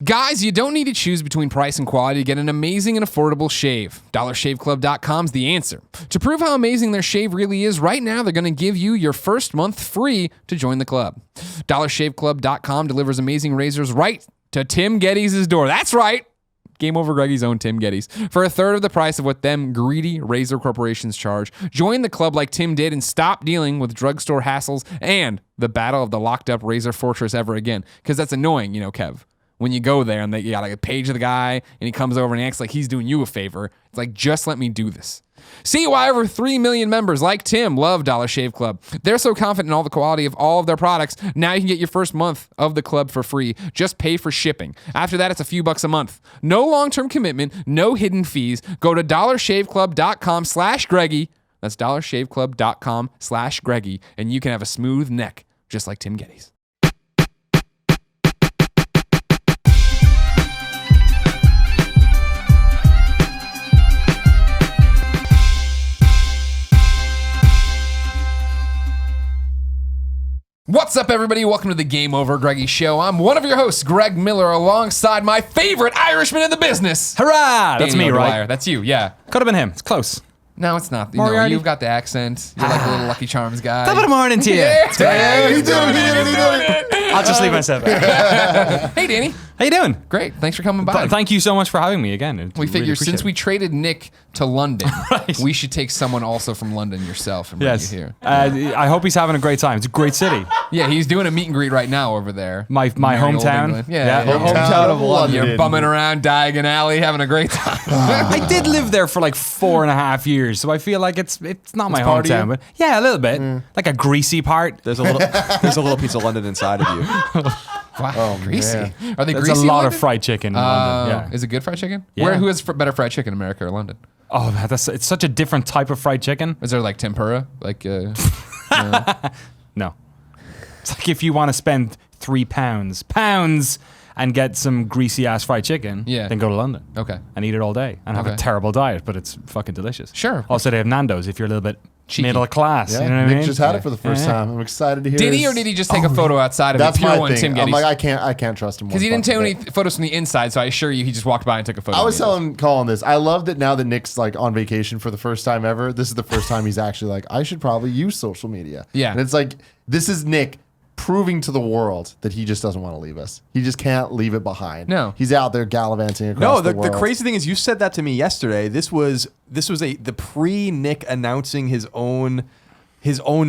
Guys, you don't need to choose between price and quality to get an amazing and affordable shave. DollarShaveClub.com's the answer. To prove how amazing their shave really is, right now they're going to give you your first month free to join the club. DollarShaveClub.com delivers amazing razors right to Tim Gettys' door. That's right. GameOverGreggy's own Tim Gettys. For a third of the price of what them greedy razor corporations charge. Join the club like Tim did and stop dealing with drugstore hassles and the battle of the locked up razor fortress ever again. Because that's annoying, Kev. When you go there and you got like a page of the guy and he comes over and he acts like he's doing you a favor. It's like, just let me do this. See why over 3 million members like Tim love Dollar Shave Club. They're so confident in all the quality of all of their products. Now you can get your first month of the club for free. Just pay for shipping. After that, it's a few bucks a month. No long-term commitment, no hidden fees. Go to dollarshaveclub.com/Greggy. That's dollarshaveclub.com/Greggy. And you can have a smooth neck just like Tim Gettys. What's up, everybody? Welcome to the Game Over Greggy Show. I'm one of your hosts, Greg Miller, alongside my favorite Irishman in the business. Hurrah! That's me, right? That's you, yeah. Could have been him. It's close. No, it's not. Moriarty? You've got the accent. You're like a little Lucky Charms guy. Top of the morning to you. Yeah, he's doing it. I'll just leave myself out. Hey, Danny. How you doing? Great. Thanks for coming by. Thank you so much for having me again. We figured since we traded Nick to London, Right. we should take someone also from London yourself and bring you here. I hope he's having a great time. It's a great city. Yeah, he's doing a meet and greet right now over there. My Merry old hometown. England. Yeah. Hometown of London. You're bumming around Diagon Alley, having a great time. I did live there for like 4.5 years, so I feel like it's not my part of hometown, you? but yeah, a little bit. Like a greasy part. There's a little piece of London inside of you. Wow, greasy. man. Are they There's greasy? a lot in of London? fried chicken in London. Yeah. Is it good fried chicken? Yeah. Who has better fried chicken, America or London? Oh, it's such a different type of fried chicken. Is there like tempura? Like, No. It's like if you want to spend £3 and get some greasy ass fried chicken, then go to London. Okay. And eat it all day and have a terrible diet, but it's fucking delicious. Sure. Also, they have Nando's if you're a little bit cheeky. middle class. Yeah, You know what I Nick mean? just had it for the first time. I'm excited to hear. did he or did he just take a photo outside of That's the pure my one, thing. Tim Gettys? I'm like, I can't trust him. Because he didn't take any photos from the inside, so I assure you he just walked by and took a photo. I was telling Colin this. I love that now that Nick's like on vacation for the first time ever. This is the first time he's actually like, I should probably use social media. Yeah. And it's like, this is Nick proving to the world that he just doesn't want to leave us. He just can't leave it behind. No. He's out there gallivanting across No, the the world. crazy thing is you said that to me yesterday. This was the pre-Nick announcing his own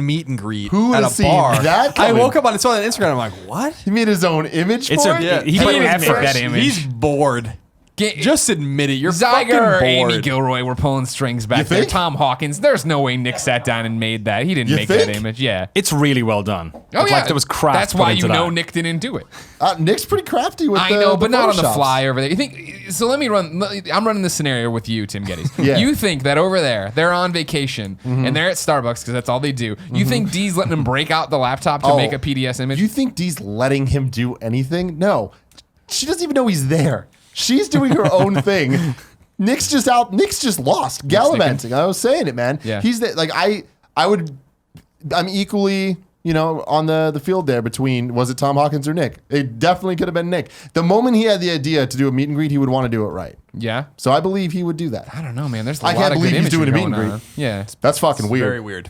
meet and greet Who at has a seen bar. that I coming? woke up and saw it on Instagram. I'm like, what? He made his own image It's for a- it? Yeah, He but didn't it was make fresh. that image. He's bored. Just admit it. You're Zyger or fucking Amy bored. Gilroy were pulling strings back You there. think? Tom Hawkins. There's no way Nick sat down and made that. He didn't You make that think? image. Yeah. It's really well done. Oh, It's yeah. like there was craft That's put why into you know that. Nick didn't do it. Nick's pretty crafty with I know, but not on the Photoshops. fly over there. You think so? Let me run. I'm running this scenario with you, Tim Gettys. Yeah. You think that over there they're on vacation and they're at Starbucks because that's all they do. You think Dee's letting them break out the laptop to Oh. make a PDS image? You think Dee's letting him do anything? No. She doesn't even know he's there. She's doing her own thing. Nick's just out. Nick's just lost, gallivanting. I was saying it, man. Yeah. He's like I'm equally, on the field there between, was it Tom Hawkins or Nick? It definitely could have been Nick. The moment he had the idea to do a meet and greet, he would want to do it right. yeah. So I believe he would do that. I don't know, man. There's a I lot can't of believe good he's doing imagery a meet and going greet. on. Yeah. That's fucking weird. Very weird.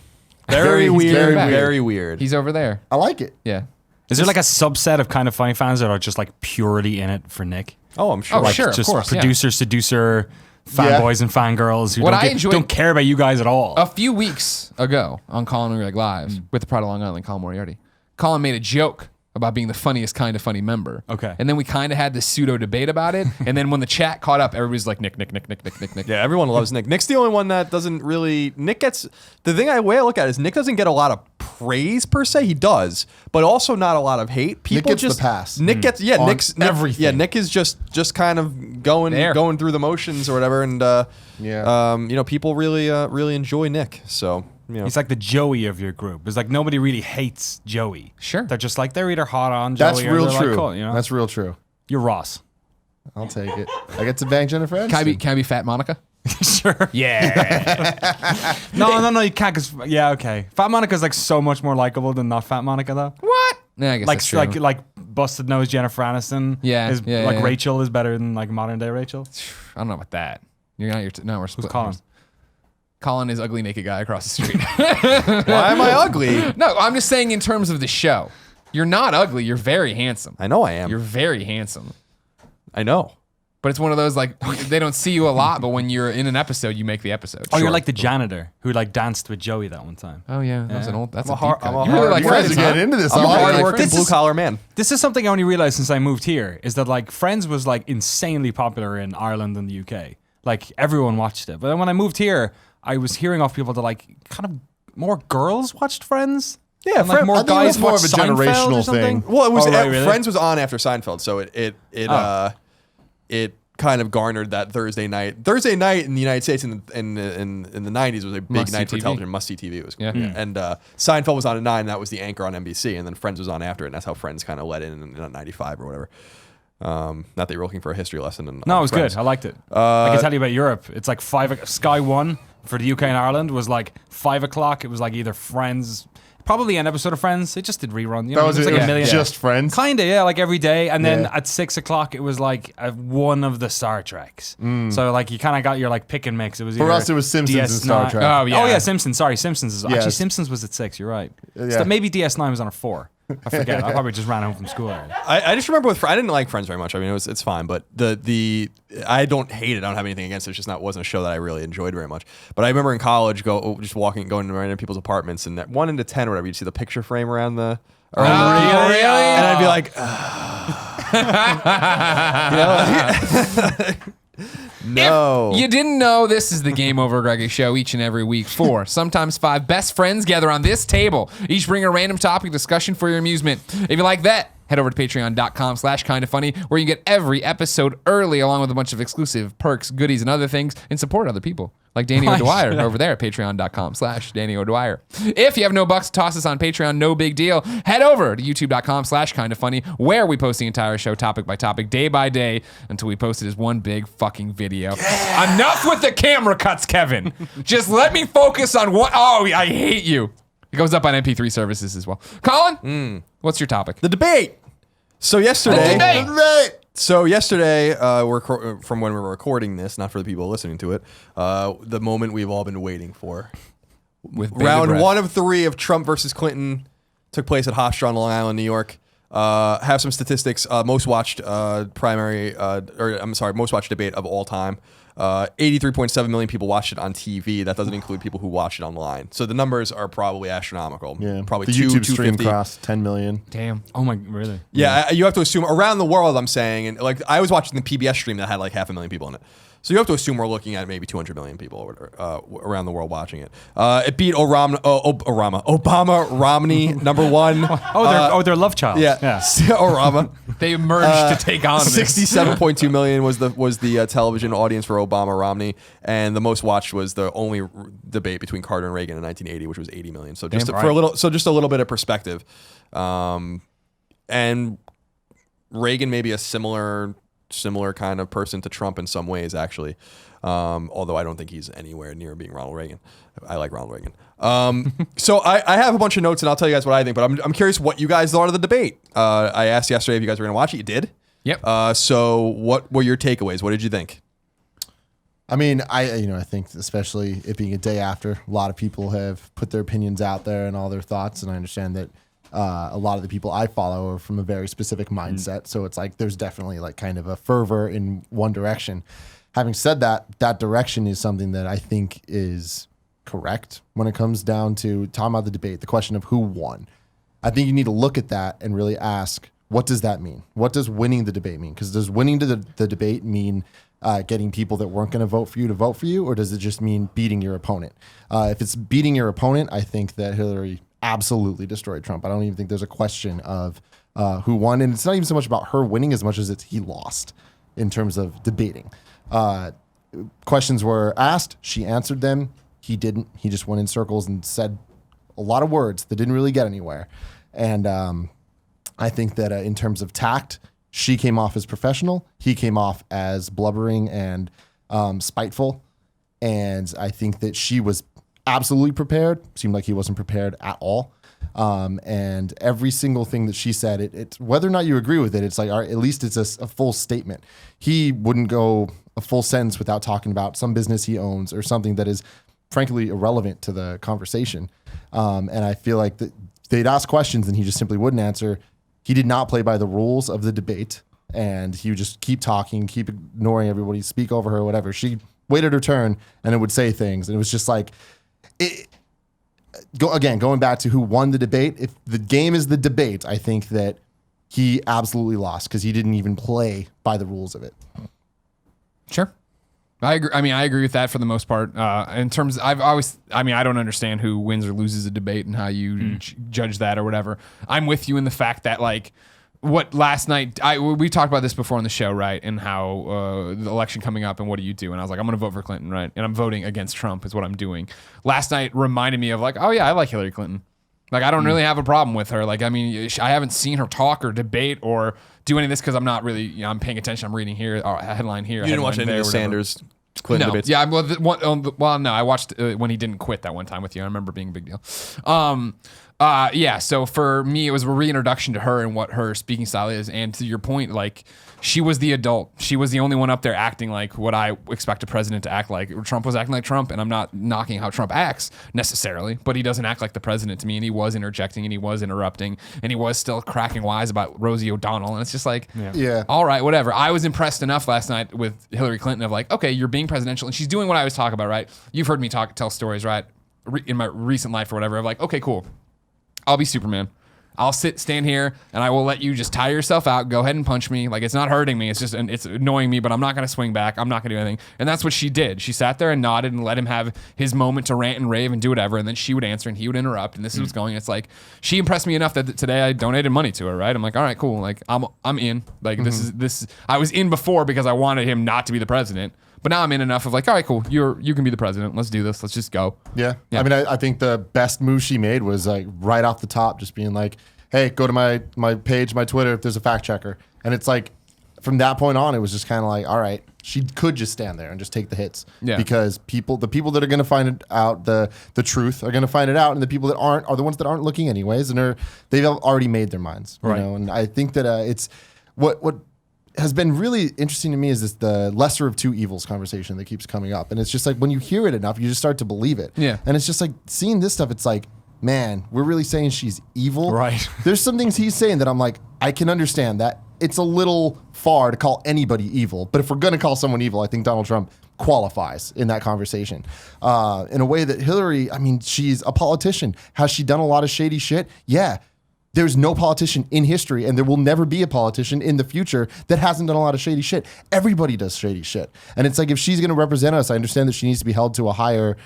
Very Very weird. weird. Very weird. He's over there. I like it. Yeah. Is there like a subset of Kind of Funny fans that are just like purely in it for Nick? Oh, I'm sure. Oh, Like sure, of just course, yeah. producer, seducer, fanboys and fangirls who What I enjoyed- don't care about you guys at all. A few weeks ago on Colin Moriarty Live with the Pride of Long Island, Colin Moriarty, Colin made a joke about being the funniest Kind of Funny member. Okay. And then we kind of had this pseudo debate about it. And then when the chat caught up, everybody's like, Nick. Yeah, everyone loves Nick. Nick's the only one that doesn't really. Nick gets the way I look at it is Nick doesn't get a lot of praise per se. He does, but also not a lot Nick lot People gets just the pass. Nick gets On Nick's everything. Yeah, Nick is just kind of going through the motions or whatever, and people really enjoy Nick. So He's like the Joey of your group. It's like nobody really hates Joey. Sure. They're just like, they're either hot on Joey That's or real they're true. like, cool, you know? That's real true. You're Ross. I'll take it. I get to bang Jennifer Aniston. Can I be Fat Monica? Sure. Yeah. No, you can't. Cause okay. Fat Monica's like so much more likable than not Fat Monica though. What? Yeah, I guess Like that's true. like busted nose Jennifer Aniston. Yeah. Rachel is better than like modern day Rachel. I don't know about that. You're not. No, we're splitting. Colin? Colin is ugly naked guy across the street. Why am I ugly? No, I'm just saying in terms of the show. You're not ugly. You're very handsome. I know I am. You're very handsome. I know. But it's one of those like they don't see you a lot, but when you're in an episode, you make the episode. Oh, you're like the janitor who like danced with Joey that one time. Oh yeah, that's an old. That's I'm a a hard- deep cut. I'm a You really hard- like You guys Friends, are huh? getting into this. I'm a I like it. hard-working This is- blue-collar man. This is something I only realized since I moved here is that like Friends was like insanely popular in Ireland and the UK. Like everyone watched it. But then when I moved here, I was hearing off people that like kind of more girls watched Friends. Yeah, and, like more I think it guys was more watched of a Seinfeld or generational something. thing. Well, it was Oh, right, really? Friends was on after Seinfeld, so it kind of garnered that Thursday night. Thursday night in the United States in the 90s was a big Must-see night for TV. television. Must see TV. It was Yeah. And Seinfeld was on at 9. That was the anchor on NBC, and then Friends was on after it. And that's how Friends kind of led in 95 or whatever. Not that you're looking for a history lesson. No, it was Friends. good. I liked it. I can tell you about Europe. It's like Sky One for the UK and Ireland was like 5 o'clock. It was like either Friends, probably an episode of Friends. It just did rerun. You know, That was it was like it. a million. Just Friends. Kinda, yeah, like every day. And then Yeah. at 6 o'clock, it was like one of the Star Treks. So like you kind of got your like pick and mix. It was For either us, it was Simpsons and Star DS9 Trek. Oh yeah. Oh yeah, Simpsons. Sorry, Simpsons is actually Yes. Simpsons was at 6. You're right. Yeah. So maybe DS9 was on at 4. I forget. I probably just ran home from school already. I just remember I didn't like Friends very much. I mean, it's fine, but I don't hate it. I don't have anything against it. It's just wasn't a show that I really enjoyed very much. Going to random people's apartments, and at 1 into 10 or whatever, you'd see the picture frame around the. Oh, really? And I'd be like, no. If you didn't know, this is the Game Over Greggy show each and every week. 4, sometimes 5 best friends gather on this table. Each bring a random topic discussion for your amusement. If you like that, head over to patreon.com/kindafunny, where you get every episode early, along with a bunch of exclusive perks, goodies, and other things, and support other people. Like Danny O'Dwyer over there at patreon.com/Danny O'Dwyer. If you have no bucks to toss us on Patreon, no big deal. Head over to youtube.com/kindafunny, where we post the entire show topic by topic, day by day, until we post it as one big fucking video. Yeah. Enough with the camera cuts, Kevin. Just let me focus on what. Oh, I hate you. It goes up on MP3 services as well. Colin, what's your topic? The debate. So yesterday, The debate. from when we're recording this, not for the people listening to it, the moment we've all been waiting for. With bated Round breath. 1 of 3 of Trump versus Clinton took place at Hofstra on Long Island, New York. Have some statistics. Most watched most watched debate of all time. 83.7 million people watched it on TV. That doesn't include people who watched it online. So the numbers are probably astronomical. Yeah. Probably the 2, YouTube stream 250. crossed 10 million. Damn. Oh my, really? Yeah, you have to assume around the world. I'm saying, and like I was watching the PBS stream that had like 500,000 people in it. So you have to assume we're looking at maybe 200 million people or whatever, around the world watching it. It beat Obama, Romney, number 1. Their love child. Yeah, Obama. They merged to take on this. 67.2 million was the television audience for Obama Romney, and the most watched was the only debate between Carter and Reagan in 1980, which was 80 million. So just Damn for right. just a little bit of perspective, and Reagan may be a similar kind of person to Trump in some ways, actually. Although I don't think he's anywhere near being Ronald Reagan. I like Ronald Reagan. So I have a bunch of notes, and I'll tell you guys what I think. But I'm curious what you guys thought of the debate. I asked yesterday if you guys were going to watch it. You did. Yep. So what were your takeaways? What did you think? I mean, I think especially it being a day after, a lot of people have put their opinions out there and all their thoughts, and I understand that a lot of the people I follow are from a very specific mindset. So it's like there's definitely like kind of a fervor in one direction. Having said that, that direction is something that I think is correct when it comes down to talking about the debate, the question of who won. I think you need to look at that and really ask, what does that mean? What does winning the debate mean? Because does winning the debate mean getting people that weren't going to vote for you, or does it just mean beating your opponent? If it's beating your opponent, I think that Hillary absolutely destroyed Trump. I don't even think there's a question of who won, and it's not even so much about her winning as much as it's he lost in terms of debating. Questions were asked, she answered them. He didn't. He just went in circles and said a lot of words that didn't really get anywhere. And I think that in terms of tact, she came off as professional. He came off as blubbering and spiteful. And I think that she was absolutely prepared. Seemed like he wasn't prepared at all. And every single thing that she said, it's whether or not you agree with it, it's like, all right, at least it's a full statement. He wouldn't go a full sentence without talking about some business he owns or something that is frankly irrelevant to the conversation. And I feel like they'd ask questions and he just simply wouldn't answer. He did not play by the rules of the debate, and he would just keep talking, keep ignoring everybody, speak over her, whatever. She waited her turn and it would say things. And it was just like, going back to who won the debate. If the game is the debate, I think that he absolutely lost because he didn't even play by the rules of it. Sure. I agree. I mean, I agree with that for the most part. In terms, I don't understand who wins or loses a debate and how you judge that or whatever. I'm with you in the fact that like what last night, we talked about this before on the show, right? And how the election coming up and what do you do? And I was like, I'm going to vote for Clinton, right? And I'm voting against Trump is what I'm doing. Last night reminded me of like, oh yeah, I like Hillary Clinton. Like, I don't really have a problem with her. Like, I mean, I haven't seen her talk or debate or do any of this because I'm not really, I'm paying attention. I'm reading here, a headline here. You didn't watch any of the Sanders Clinton debates? Yeah, well, no, I watched when he didn't quit that one time with you. I remember being a big deal. Yeah, so for me, it was a reintroduction to her and what her speaking style is. And to your point, like, she was the adult. She was the only one up there acting like what I expect a president to act like. Trump was acting like Trump, and I'm not knocking how Trump acts necessarily, but he doesn't act like the president to me, and he was interjecting, and he was interrupting, and he was still cracking wise about Rosie O'Donnell, and it's just like, Yeah. all right, whatever. I was impressed enough last night with Hillary Clinton of like, okay, you're being presidential, and she's doing what I was talking about, right? You've heard me tell stories, right, in my recent life or whatever, of like, okay, cool. I'll be Superman. I'll stand here and I will let you just tire yourself out. Go ahead and punch me. Like, it's not hurting me. It's just, it's annoying me, but I'm not going to swing back. I'm not going to do anything. And that's what she did. She sat there and nodded and let him have his moment to rant and rave and do whatever. And then she would answer and he would interrupt. And this is what's going. It's like, she impressed me enough that today I donated money to her, right? I'm like, all right, cool. Like, I'm in. Like, this I was in before because I wanted him not to be the president. But now I'm in enough of like, all right, cool. You can be the president. Let's do this. Let's just go. Yeah. I mean, I think the best move she made was like right off the top, just being like, hey, go to my page, my Twitter, if there's a fact checker. And it's like, from that point on, it was just kind of like, all right, she could just stand there and just take the hits. Yeah. Because the people that are going to find it out, the truth are going to find it out. And the people that aren't are the ones that aren't looking anyways. And they've already made their minds. You know? And I think that it's what has been really interesting to me is the lesser of two evils conversation that keeps coming up. And it's just like, when you hear it enough, you just start to believe it. Yeah. And it's just like seeing this stuff, it's like, man, we're really saying she's evil. Right. There's some things he's saying that I'm like, I can understand that. It's a little far to call anybody evil. But if we're going to call someone evil, I think Donald Trump qualifies in that conversation. In a way that Hillary, I mean, she's a politician. Has she done a lot of shady shit? Yeah. There's no politician in history, and there will never be a politician in the future that hasn't done a lot of shady shit. Everybody does shady shit. And it's like, if she's going to represent us, I understand that she needs to be held to a higher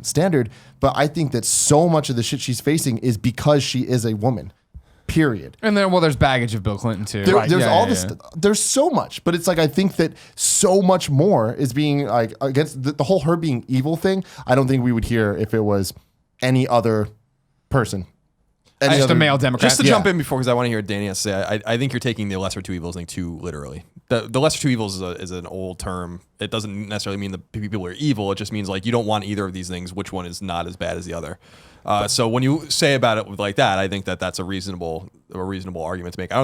standard. But I think that so much of the shit she's facing is because she is a woman, period. And then, there's baggage of Bill Clinton too. There's there's so much, but it's like, I think that so much more is being like against the whole her being evil thing. I don't think we would hear if it was any other person. Just a male Democrat. Just to jump in before, because I want to hear what Danny has to say. I think you're taking the lesser two evils thing too literally. The lesser two evils is an old term. It doesn't necessarily mean the people are evil. It just means like you don't want either of these things. Which one is not as bad as the other? So when you say about it like that, I think that's a reasonable argument to make. I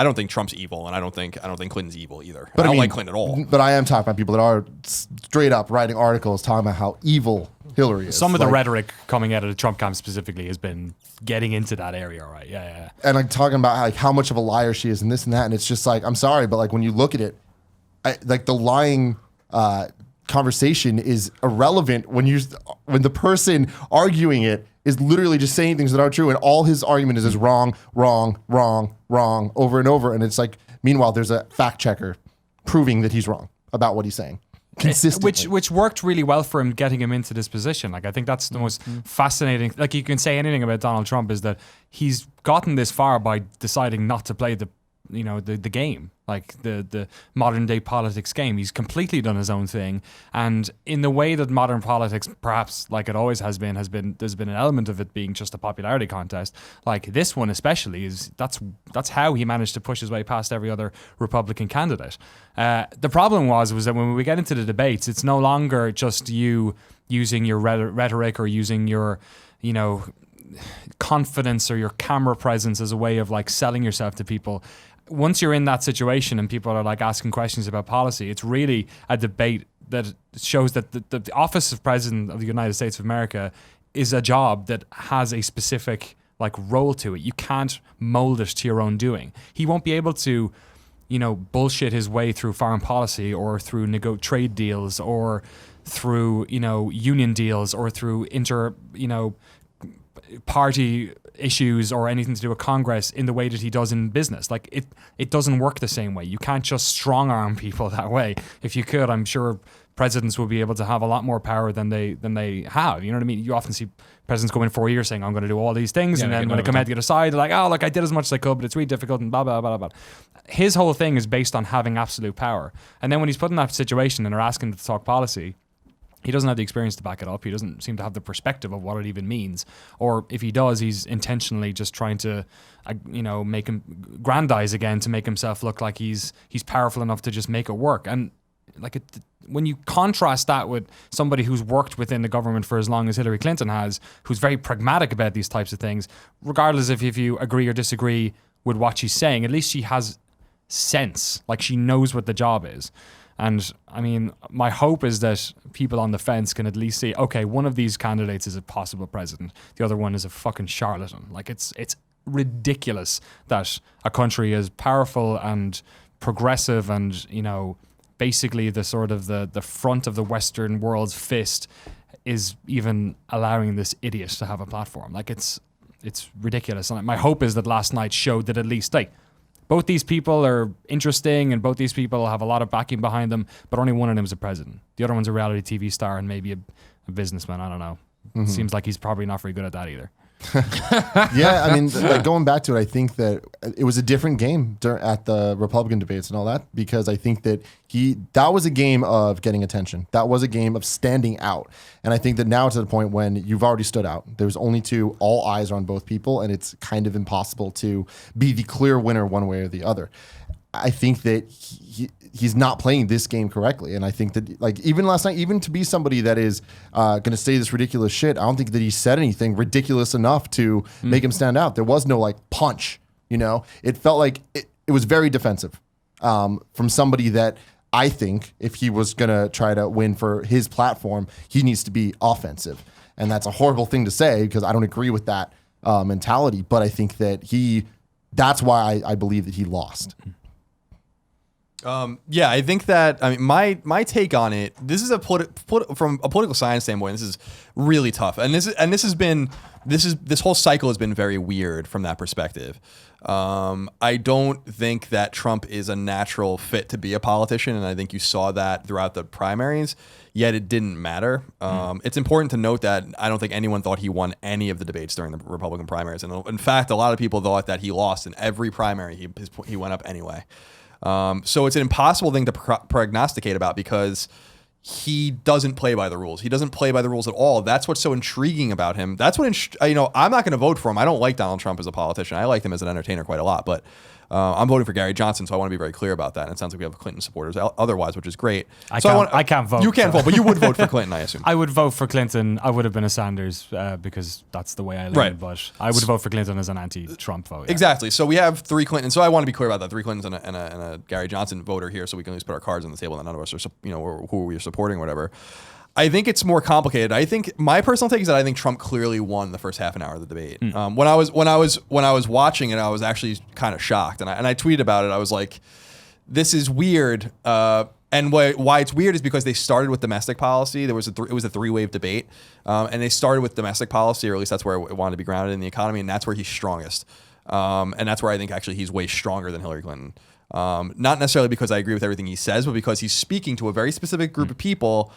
don't think Trump's evil, and I don't think Clinton's evil either. But I don't like Clinton at all. But I am talking about people that are straight up writing articles talking about how evil Hillary is. Some of the rhetoric coming out of the Trump camp specifically has been getting into that area, right? Yeah. And like talking about like how much of a liar she is and this and that, and it's just like, I'm sorry, but like when you look at it, like the lying conversation is irrelevant when the person arguing it is literally just saying things that aren't true, and all his argument is wrong over and over, and it's like, meanwhile there's a fact checker proving that he's wrong about what he's saying consistently. Which worked really well for him, getting him into this position. Like, I think that's the most fascinating. Like, you can say anything about Donald Trump, is that he's gotten this far by deciding not to play the game, like the modern day politics game. He's completely done his own thing, and in the way that modern politics, perhaps like it always has been, there's been an element of it being just a popularity contest. Like this one especially that's how he managed to push his way past every other Republican candidate. The problem was that when we get into the debates, it's no longer just you using your rhetoric or using your confidence or your camera presence as a way of like selling yourself to people. Once you're in that situation and people are like asking questions about policy, it's really a debate that shows that the office of President of the United States of America is a job that has a specific like role to it. You can't mold it to your own doing. He won't be able to, bullshit his way through foreign policy or through trade deals or through, union deals or through party issues or anything to do with Congress in the way that he does in business. Like it doesn't work the same way. You can't just strong arm people that way. If you could, I'm sure presidents will be able to have a lot more power than they have. You know what I mean? You often see presidents go in 4 years saying, I'm going to do all these things. And then when they come out the other side, they're like, oh, look, I did as much as I could, but it's really difficult and blah, blah, blah, blah. His whole thing is based on having absolute power. And then when he's put in that situation and they're asking him to talk policy, he doesn't have the experience to back it up. He doesn't seem to have the perspective of what it even means. Or if he does, he's intentionally just trying to, make him grandize again to make himself look like he's powerful enough to just make it work. And when you contrast that with somebody who's worked within the government for as long as Hillary Clinton has, who's very pragmatic about these types of things, regardless if you agree or disagree with what she's saying, at least she has sense. Like she knows what the job is. And I mean, my hope is that people on the fence can at least see, okay, one of these candidates is a possible president. The other one is a fucking charlatan. Like it's ridiculous that a country as powerful and progressive and, basically the sort of the front of the Western world's fist is even allowing this idiot to have a platform. Like it's ridiculous. And my hope is that last night showed that at least both these people are interesting and both these people have a lot of backing behind them, but only one of them is a president. The other one's a reality TV star and maybe a businessman. I don't know. Mm-hmm. Seems like he's probably not very good at that either. Yeah, I mean, going back to it, I think that it was a different game at the Republican debates and all that, because I think that that was a game of getting attention. That was a game of standing out. And I think that now it's at a point when you've already stood out. There's only two, all eyes are on both people, and it's kind of impossible to be the clear winner one way or the other. I think that he's not playing this game correctly. And I think that, like, even last night, even to be somebody that is going to say this ridiculous shit, I don't think that he said anything ridiculous enough to make him stand out. There was no, like, punch, It felt like it was very defensive from somebody that I think if he was going to try to win for his platform, he needs to be offensive. And that's a horrible thing to say because I don't agree with that mentality. But I think that that's why I believe that he lost. Yeah, I think that, my take on it, this is from a political science standpoint, this is really tough. And this whole cycle has been very weird from that perspective. I don't think that Trump is a natural fit to be a politician. And I think you saw that throughout the primaries, yet it didn't matter. It's important to note that I don't think anyone thought he won any of the debates during the Republican primaries. And in fact, a lot of people thought that he lost in every primary. He went up anyway. So it's an impossible thing to prognosticate about because he doesn't play by the rules. He doesn't play by the rules at all. That's what's so intriguing about him. That's what, I'm not going to vote for him. I don't like Donald Trump as a politician. I like him as an entertainer quite a lot, but I'm voting for Gary Johnson, so I want to be very clear about that. And it sounds like we have Clinton supporters otherwise, which is great. I can't vote. You can't vote, but you would vote for Clinton, I assume. I would vote for Clinton. I would have been a Sanders because that's the way I live. Right. But I would vote for Clinton as an anti-Trump vote. Yeah. Exactly. So we have 3 Clintons. So I want to be clear about that. 3 Clintons and a Gary Johnson voter here, so we can at least put our cards on the table that none of us are, who we are supporting or whatever. I think it's more complicated. I think my personal take is that I think Trump clearly won the first half an hour of the debate. When I was watching it, I was actually kind of shocked, and I tweeted about it. I was like, "This is weird." And why it's weird is because they started with domestic policy. It was a 3-wave debate, and they started with domestic policy, or at least that's where it wanted to be grounded in the economy, and that's where he's strongest. And that's where I think actually he's way stronger than Hillary Clinton. Not necessarily because I agree with everything he says, but because he's speaking to a very specific group of people,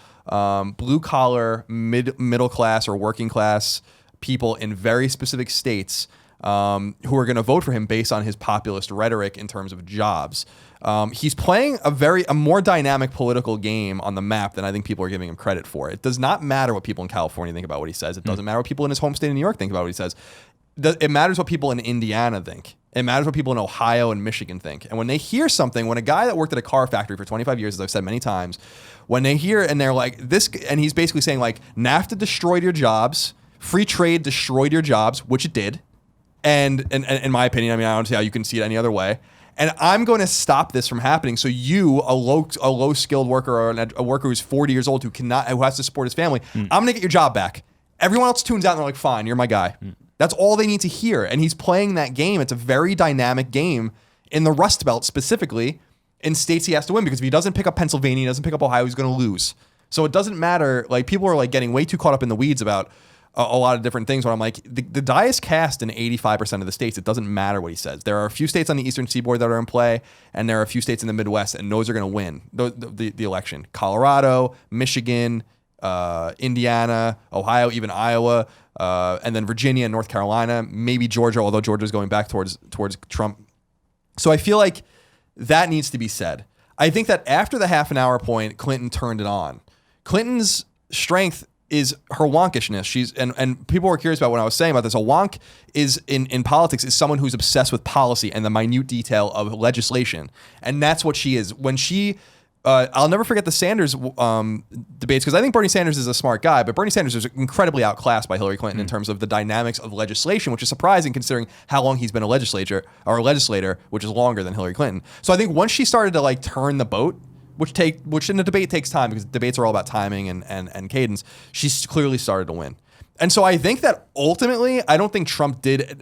blue collar, middle class or working class people in very specific states who are going to vote for him based on his populist rhetoric in terms of jobs. He's playing a more dynamic political game on the map than I think people are giving him credit for. It does not matter what people in California think about what he says. It doesn't matter what people in his home state of New York think about what he says. It matters what people in Indiana think. It matters what people in Ohio and Michigan think. And when they hear something, when a guy that worked at a car factory for 25 years, as I've said many times, when they hear and they're like this, and he's basically saying like NAFTA destroyed your jobs, free trade destroyed your jobs, which it did. And in my opinion, I mean, I don't see how you can see it any other way. And I'm going to stop this from happening. So you, a low skilled worker or a worker who's 40 years old who has to support his family, I'm going to get your job back. Everyone else tunes out and they're like, fine, you're my guy. That's all they need to hear. And he's playing that game. It's a very dynamic game in the Rust Belt specifically in states he has to win, because if he doesn't pick up Pennsylvania, he doesn't pick up Ohio, he's going to lose. So it doesn't matter. Like, people are like getting way too caught up in the weeds about a lot of different things, where I'm like, the die is cast in 85% of the states. It doesn't matter what he says. There are a few states on the Eastern Seaboard that are in play, and there are a few states in the Midwest, and those are going to win the election. Colorado, Michigan, Indiana, Ohio, even Iowa, and then Virginia and North Carolina, maybe Georgia, although Georgia's going back towards Trump. So I feel like that needs to be said. I think that after the half an hour point, Clinton turned it on. Clinton's strength is her wonkishness. And people were curious about what I was saying about this. A wonk is in politics is someone who's obsessed with policy and the minute detail of legislation. And that's what she is. When she I'll never forget the Sanders debates, because I think Bernie Sanders is a smart guy, but Bernie Sanders is incredibly outclassed by Hillary Clinton in terms of the dynamics of legislation, which is surprising considering how long he's been a legislator, which is longer than Hillary Clinton. So I think once she started to like turn the boat, which in a debate takes time because debates are all about timing and cadence, she's clearly started to win. And so I think that ultimately, I don't think Trump did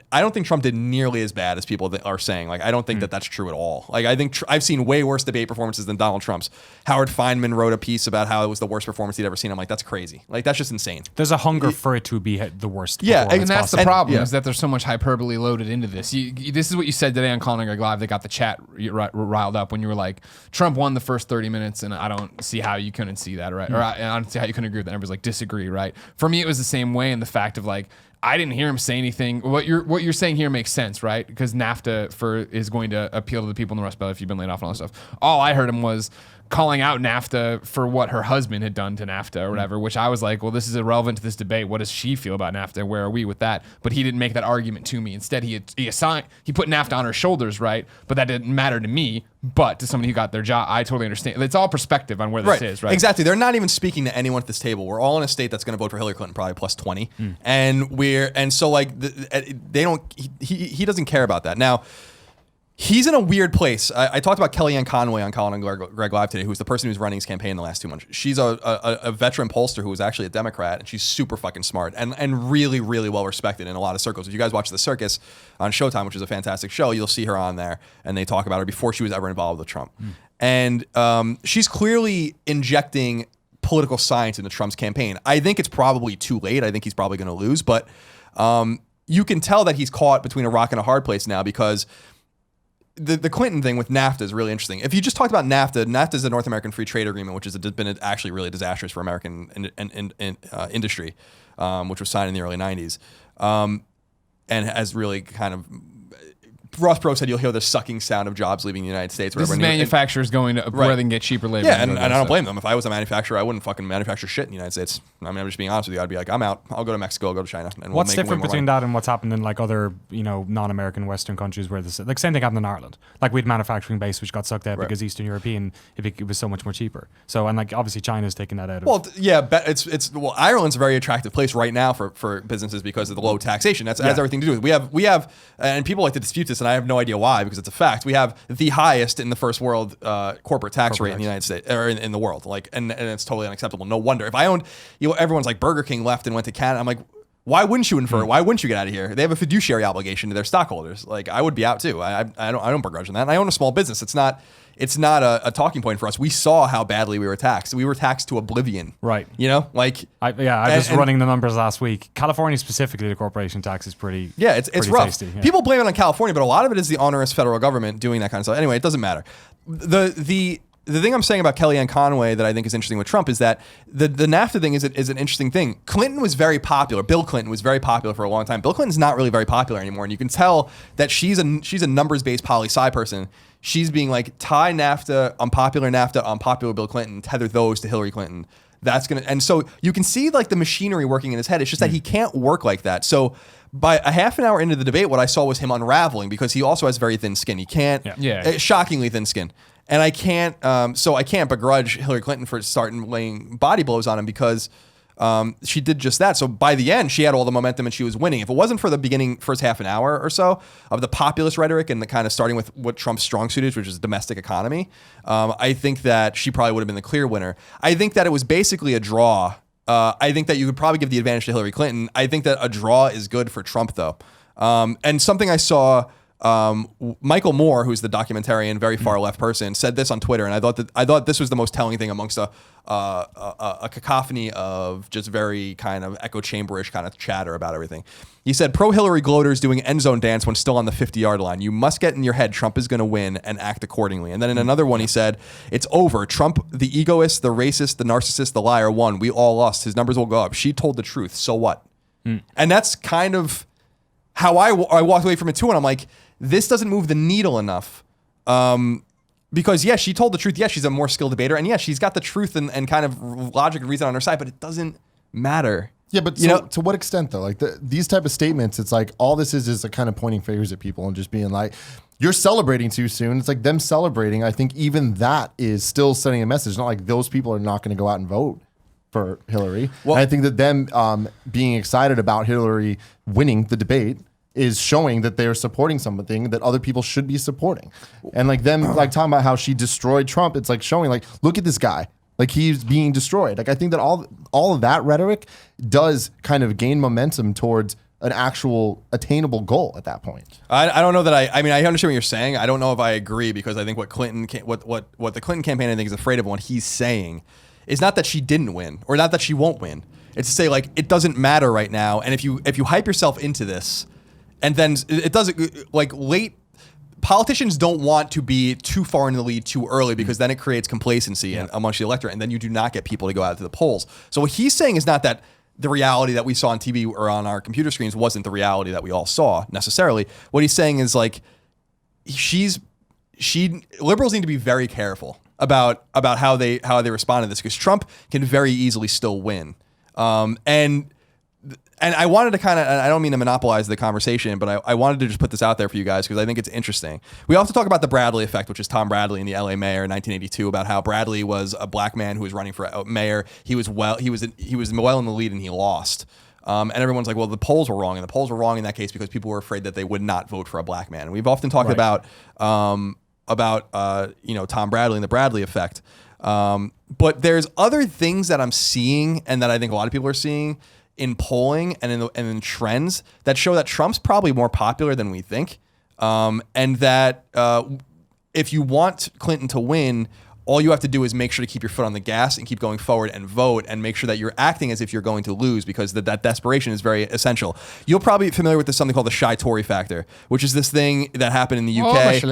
nearly as bad as people are saying. Like, I don't think that that's true at all. Like, I think I've seen way worse debate performances than Donald Trump's. Howard Feynman wrote a piece about how it was the worst performance he'd ever seen. I'm like, that's crazy. Like, that's just insane. There's a hunger for it to be the worst. Yeah, and that's possible. the problem, is that there's so much hyperbole loaded into this. This is what you said today on Colin Moriarty Live. They got the chat riled up when you were like, Trump won the first 30 minutes, and I don't see how you couldn't see that, right? Or I don't see how you couldn't agree with that. Everybody's like, disagree, right? For me, it was the same way in the fact of like, I didn't hear him say anything. What you're saying here makes sense, right? Because NAFTA is going to appeal to the people in the Rust Belt if you've been laid off and all that stuff. All I heard him was calling out NAFTA for what her husband had done to NAFTA or whatever, which I was like, well, this is irrelevant to this debate. What does she feel about NAFTA? Where are we with that? But he didn't make that argument to me. Instead, he put NAFTA on her shoulders, right? But that didn't matter to me. But to somebody who got their job, I totally understand. It's all perspective on where this is, right? Exactly. They're not even speaking to anyone at this table. We're all in a state that's going to vote for Hillary Clinton, probably plus 20. And so like he doesn't care about that. Now, he's in a weird place. I talked about Kellyanne Conway on Colin and Greg Live today, who's the person who's running his campaign in the last 2 months. She's a veteran pollster who was actually a Democrat, and she's super fucking smart and really, really well respected in a lot of circles. If you guys watch The Circus on Showtime, which is a fantastic show, you'll see her on there, and they talk about her before she was ever involved with Trump. And she's clearly injecting political science into Trump's campaign. I think it's probably too late. I think he's probably going to lose, but you can tell that he's caught between a rock and a hard place now, because the Clinton thing with NAFTA is really interesting. If you just talked about NAFTA is a North American Free Trade Agreement, which has been actually really disastrous for American industry, which was signed in the early 90s, and has really kind of... Ross Perot said you'll hear the sucking sound of jobs leaving the United States. This is manufacturers going to where they can get cheaper labor. Yeah, and I don't blame them. If I was a manufacturer, I wouldn't fucking manufacture shit in the United States. I mean, I'm just being honest with you. I'd be like, I'm out. I'll go to Mexico. I'll go to China. And what's different between that and what's happened in like other, non-American Western countries where this, like, same thing happened in Ireland. Like, we had manufacturing base which got sucked out because Eastern European, it was so much more cheper. So, and like obviously China's taking that out of. Well, yeah, but Ireland's a very attractive place right now for businesses because of the low taxation. That has everything to do with it. We have, and people like to dispute this, and I have no idea why, because it's a fact. We have the highest in the first world corporate tax rate in the United States, or in the world. Like, and it's totally unacceptable. No wonder. If I owned, everyone's like Burger King left and went to Canada. I'm like, why wouldn't you infer? Why wouldn't you get out of here? They have a fiduciary obligation to their stockholders. Like, I would be out too. I don't begrudge that. And I own a small business. It's not a talking point for us. We saw how badly we were taxed. We were taxed to oblivion. Right. I was running the numbers last week. California specifically, the corporation tax is pretty. Yeah, it's pretty rough. Tasty, yeah. People blame it on California, but a lot of it is the onerous federal government doing that kind of stuff. Anyway, it doesn't matter. The thing I'm saying about Kellyanne Conway that I think is interesting with Trump is that the NAFTA thing is an interesting thing. Clinton was very popular. Bill Clinton was very popular for a long time. Bill Clinton's not really very popular anymore, and you can tell that she's a numbers-based poli-sci person. She's being like, tie NAFTA, unpopular Bill Clinton, tether those to Hillary Clinton. And so you can see like the machinery working in his head. It's just that he can't work like that. So by a half an hour into the debate, what I saw was him unraveling, because he also has very thin skin. He can't, shockingly thin skin. And I can't begrudge Hillary Clinton for starting laying body blows on him, because she did just that. So by the end, she had all the momentum and she was winning. If it wasn't for the beginning, first half an hour or so of the populist rhetoric and the kind of starting with what Trump's strong suit is, which is domestic economy, I think that she probably would have been the clear winner. I think that it was basically a draw. I think that you could probably give the advantage to Hillary Clinton. I think that a draw is good for Trump, though. And something I saw, Michael Moore, who's the documentarian, very far left person, said this on Twitter, and I thought this was the most telling thing amongst a cacophony of just very kind of echo chamberish kind of chatter about everything. He said, pro-Hillary gloaters doing end zone dance when still on the 50-yard line. You must get in your head Trump is going to win and act accordingly. And then in another one, he said, it's over. Trump, the egoist, the racist, the narcissist, the liar won. We all lost. His numbers will go up. She told the truth. So what? And that's kind of how I walked away from it too. And I'm like, this doesn't move the needle enough. Because, yeah, she told the truth. Yeah, she's a more skilled debater. And, yeah, she's got the truth and kind of logic and reason on her side. But it doesn't matter. Yeah, but to what extent, though? Like, these type of statements, it's like all this is a kind of pointing fingers at people and just being like, you're celebrating too soon. It's like them celebrating. I think even that is still sending a message. Not like those people are not going to go out and vote for Hillary. Well, and I think that them being excited about Hillary winning the debate is showing that they're supporting something that other people should be supporting. And like them like talking about how she destroyed Trump, it's like showing like, look at this guy. Like he's being destroyed. Like I think that all of that rhetoric does kind of gain momentum towards an actual attainable goal at that point. I don't know that I mean I understand what you're saying. I don't know if I agree because I think what the Clinton campaign I think is afraid of what he's saying is not that she didn't win or not that she won't win. It's to say like it doesn't matter right now. And if you hype yourself into this and then it doesn't like late politicians don't want to be too far in the lead too early because then it creates complacency amongst the electorate and then you do not get people to go out to the polls. So what he's saying is not that the reality that we saw on TV or on our computer screens wasn't the reality that we all saw necessarily. What he's saying is like liberals need to be very careful about how they respond to this because Trump can very easily still win. And I wanted to kind of, I don't mean to monopolize the conversation, but I wanted to just put this out there for you guys because I think it's interesting. We also talk about the Bradley effect, which is Tom Bradley in the LA mayor in 1982, about how Bradley was a black man who was running for mayor. He was well in the lead and he lost. And everyone's like, well, the polls were wrong. And the polls were wrong in that case because people were afraid that they would not vote for a black man. And we've often talked about Tom Bradley and the Bradley effect. But there's other things that I'm seeing and that I think a lot of people are seeing in polling and in trends that show that Trump's probably more popular than we think, and that if you want Clinton to win, all you have to do is make sure to keep your foot on the gas and keep going forward and vote and make sure that you're acting as if you're going to lose because that desperation is very essential. You'll probably be familiar with something called the shy Tory factor, which is this thing that happened in the UK.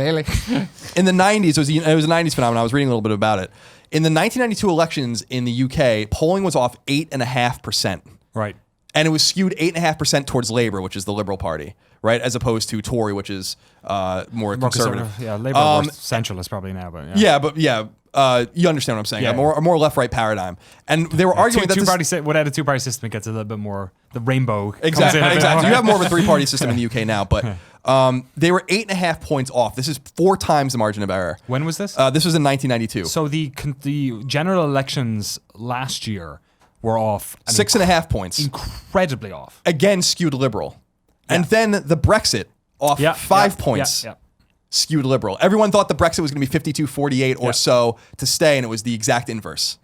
In the 90s, it was a 90s phenomenon. I was reading a little bit about it. In the 1992 elections in the UK, polling was off 8.5%. Right. And it was skewed 8.5% towards Labour, which is the Liberal Party, right? As opposed to Tory, which is more conservative. Yeah, Labour more centralist probably now, but you understand what I'm saying. Yeah. A more left-right paradigm. And they were arguing that without a two-party system, it gets a little bit more, the rainbow Exactly. comes in. You have more of a three-party system in the UK now, but they were 8.5 points off. This is 4 times the margin of error. When was this? This was in 1992. So the general elections last year were off 6.5 points. Incredibly off. Again, skewed liberal. Yeah. And then the Brexit off 5 points. Yeah. Skewed liberal. Everyone thought the Brexit was going to be 52-48 or so to stay, and it was the exact inverse.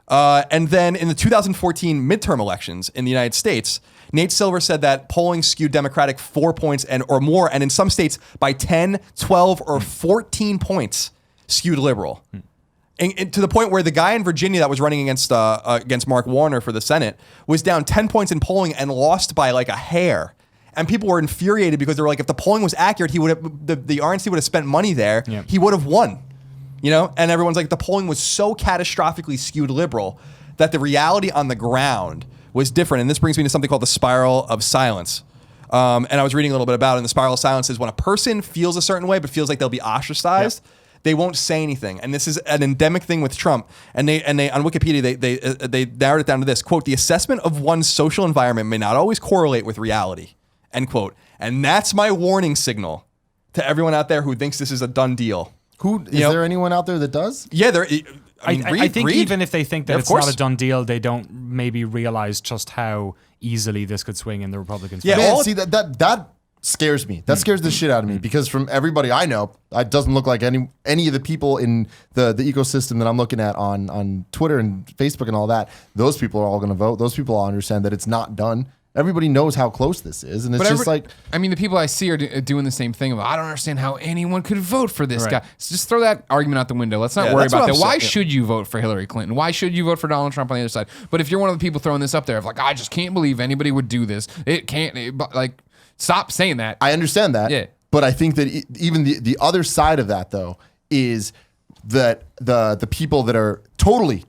And then in the 2014 midterm elections in the United States, Nate Silver said that polling skewed Democratic 4 points or more, and in some states by 10, 12, or 14 points skewed liberal. And to the point where the guy in Virginia that was running against Mark Warner for the Senate was down 10 points in polling and lost by like a hair. And people were infuriated because they were like, if the polling was accurate, he would have the RNC would have spent money there. Yeah. He would have won. And everyone's like, the polling was so catastrophically skewed liberal that the reality on the ground was different. And this brings me to something called the spiral of silence. And I was reading a little bit about it. And the spiral of silence is when a person feels a certain way but feels like they'll be ostracized. Yep. They won't say anything, and this is an endemic thing with Trump. And they on Wikipedia they narrowed it down to this quote: "The assessment of one's social environment may not always correlate with reality." End quote. And that's my warning signal to everyone out there who thinks this is a done deal. Is there anyone out there that does? Yeah, I think even if they think that Yeah, of it's not course. a done deal, they don't maybe realize just how easily this could swing in the Republicans' Yeah, favor. Man, all- see that scares me. That scares the shit out of me because from everybody I know, it doesn't look like any of the people in the ecosystem that I'm looking at on Twitter and Facebook and all that. Those people are all going to vote. Those people all understand that it's not done. Everybody knows how close this is, and it's just like I mean, the people I see are doing the same thing. I don't understand how anyone could vote for this Right. guy. So just throw that argument out the window. Let's not Yeah, worry that's about what that. I'm Why saying. should you vote for Hillary Clinton? Why should you vote for Donald Trump on the other side? But if you're one of the people throwing this up there, of like, I just can't believe anybody would do this. It can't. Like, stop saying that. I understand that. Yeah. But I think that even the other side of that though is that the people that are totally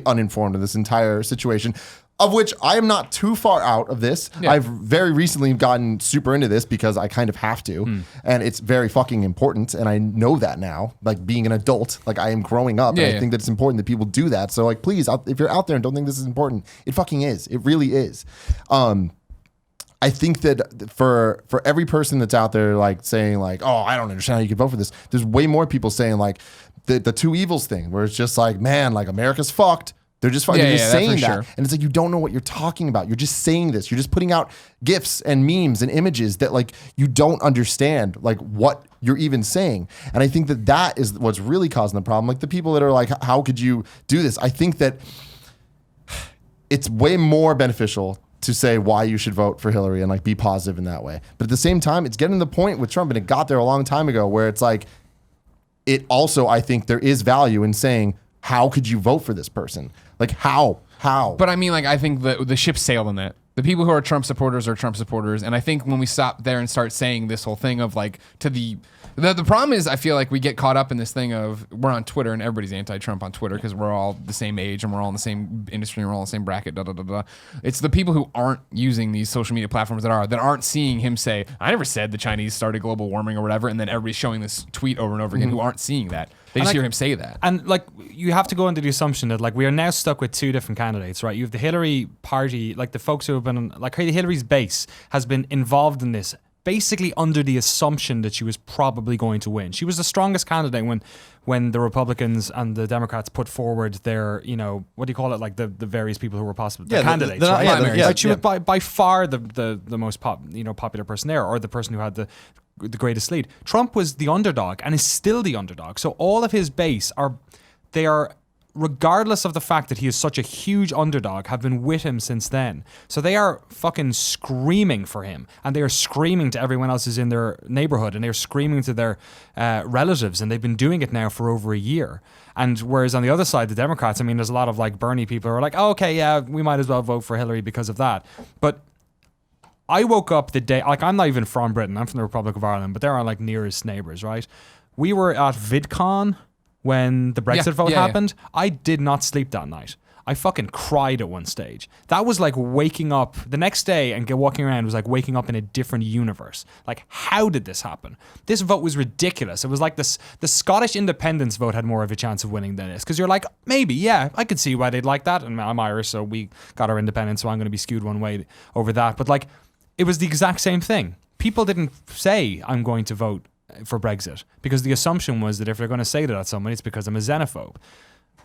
uninformed of this entire situation, of which I am not too far out of this. Yeah. I've very recently gotten super into this because I kind of have to, and it's very fucking important, and I know that now. Like being an adult, like I am growing up, and I think that it's important that people do that. So like, please, if you're out there and don't think this is important, it fucking is. It really is. I think that for every person that's out there like saying like, oh, I don't understand how you could vote for this, there's way more people saying like the two evils thing, where it's just like, man, like America's fucked. They're just fucking Yeah, just yeah, saying for that. sure. And it's like, you don't know what you're talking about. You're just saying this. You're just putting out GIFs and memes and images that like you don't understand like what you're even saying. And I think that is what's really causing the problem. Like the people that are like, how could you do this? I think that it's way more beneficial to say why you should vote for Hillary and like be positive in that way. But at the same time, it's getting to the point with Trump, and it got there a long time ago, where it's like, it also, I think there is value in saying, how could you vote for this person? Like how? But I mean, like, I think the ship sailed on that. The people who are Trump supporters are Trump supporters. And I think when we stop there and start saying this whole thing of like the problem is, I feel like we get caught up in this thing of we're on Twitter and everybody's anti-Trump on Twitter because we're all the same age and we're all in the same industry and we're all in the same bracket. It's the people who aren't using these social media platforms that aren't seeing him say, I never said the Chinese started global warming or whatever. And then everybody's showing this tweet over and over again who aren't seeing that. They just hear him say that. And like, you have to go into the assumption that like we are now stuck with two different candidates, right? You have the Hillary party, like the folks who have been like Hillary's base has been involved in this basically under the assumption that she was probably going to win. She was the strongest candidate when the Republicans and the Democrats put forward their, you know, what do you call it, like the various people who were possible the candidates. Right? Like she was by far the most popular person there, or the person who had the greatest lead. Trump was the underdog and is still the underdog. So all of his base are regardless of the fact that he is such a huge underdog, have been with him since then. So they are fucking screaming for him, and they are screaming to everyone else who's in their neighborhood, and they're screaming to their relatives, and they've been doing it now for over a year. And whereas on the other side, the Democrats, I mean, there's a lot of like Bernie people who are like, oh, okay, yeah, we might as well vote for Hillary because of that. But I woke up the day, like I'm not even from Britain, I'm from the Republic of Ireland, but they're our like nearest neighbors, right? We were at VidCon when the Brexit vote happened. I did not sleep that night. I fucking cried at one stage. That was like waking up the next day and walking around was like waking up in a different universe. Like, how did this happen? This vote was ridiculous. It was like this, the Scottish independence vote had more of a chance of winning than this. Because you're like, maybe, yeah, I could see why they'd like that. And I'm Irish, so we got our independence, so I'm going to be skewed one way over that. But like, it was the exact same thing. People didn't say, I'm going to vote for Brexit, because the assumption was that if they're going to say that at someone, it's because I'm a xenophobe.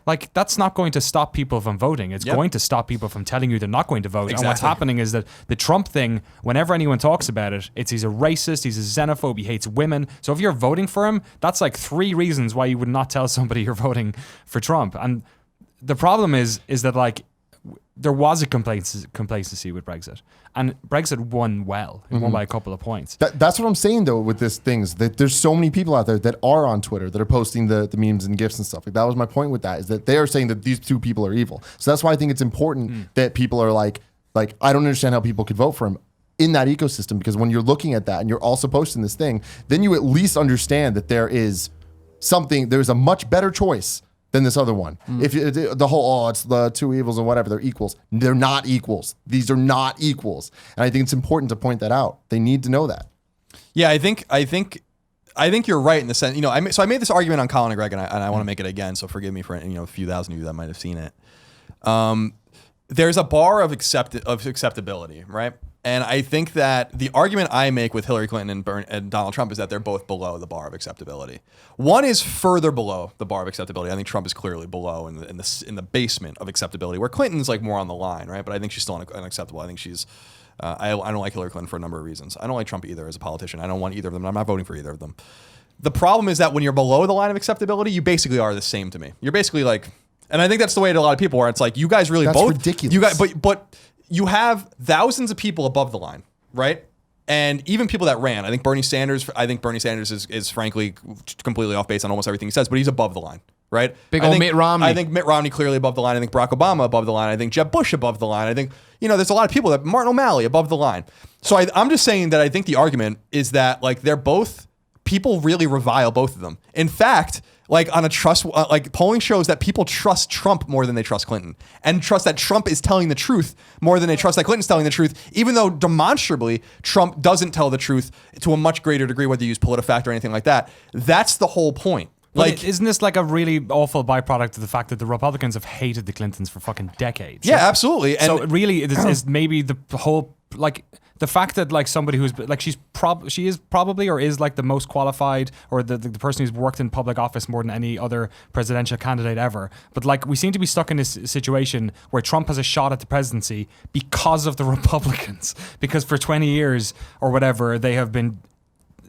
Like, that's not going to stop people from voting. It's going to stop people from telling you they're not going to vote. Exactly. And what's happening is that the Trump thing, whenever anyone talks about it, he's a racist, he's a xenophobe, he hates women. So if you're voting for him, that's like 3 reasons why you would not tell somebody you're voting for Trump. And the problem is that like, there was a complacency with Brexit, and Brexit won well. It won by a couple of points. That's what I'm saying though with this thing, is that there's so many people out there that are on Twitter that are posting the memes and GIFs and stuff. Like, that was my point with that, is that they are saying that these two people are evil. So that's why I think it's important that people are like I don't understand how people could vote for him in that ecosystem, because when you're looking at that and you're also posting this thing, then you at least understand that there's a much better choice than this other one. If the whole, it's the two evils and whatever, they're equals. They're not equals. These are not equals. And I think it's important to point that out. They need to know that. Yeah, I think you're right in the sense. I made this argument on Colin Moriarty, and I want to make it again. So forgive me for a few thousand of you that might have seen it. There's a bar of acceptability, right? And I think that the argument I make with Hillary Clinton and Donald Trump is that they're both below the bar of acceptability. One is further below the bar of acceptability. I think Trump is clearly below in the basement of acceptability, where Clinton's like more on the line, right? But I think she's still unacceptable. I think she's. I don't like Hillary Clinton for a number of reasons. I don't like Trump either as a politician. I don't want either of them. I'm not voting for either of them. The problem is that when you're below the line of acceptability, you basically are the same to me. You're basically like, and I think that's the way to a lot of people, where it's like you guys really That's both ridiculous. You guys, but you have thousands of people above the line, right? And even people that ran. I think Bernie Sanders is frankly completely off base on almost everything he says, but he's above the line, right? Big old Mitt Romney. I think Mitt Romney clearly above the line. I think Barack Obama above the line. I think Jeb Bush above the line. I think, there's a lot of people that Martin O'Malley above the line. So I'm just saying that I think the argument is that like they're both, people really revile both of them. In fact, like on a trust, like polling shows that people trust Trump more than they trust Clinton, and trust that Trump is telling the truth more than they trust that Clinton's telling the truth, even though demonstrably Trump doesn't tell the truth to a much greater degree, whether you use PolitiFact or anything like that. That's the whole point. Like, isn't this like a really awful byproduct of the fact that the Republicans have hated the Clintons for fucking decades? Yeah, absolutely. And so really, it is maybe the whole like the fact that like somebody who's like she is probably or is like the most qualified or the person who's worked in public office more than any other presidential candidate ever. But like we seem to be stuck in this situation where Trump has a shot at the presidency because of the Republicans, because for 20 years or whatever they have been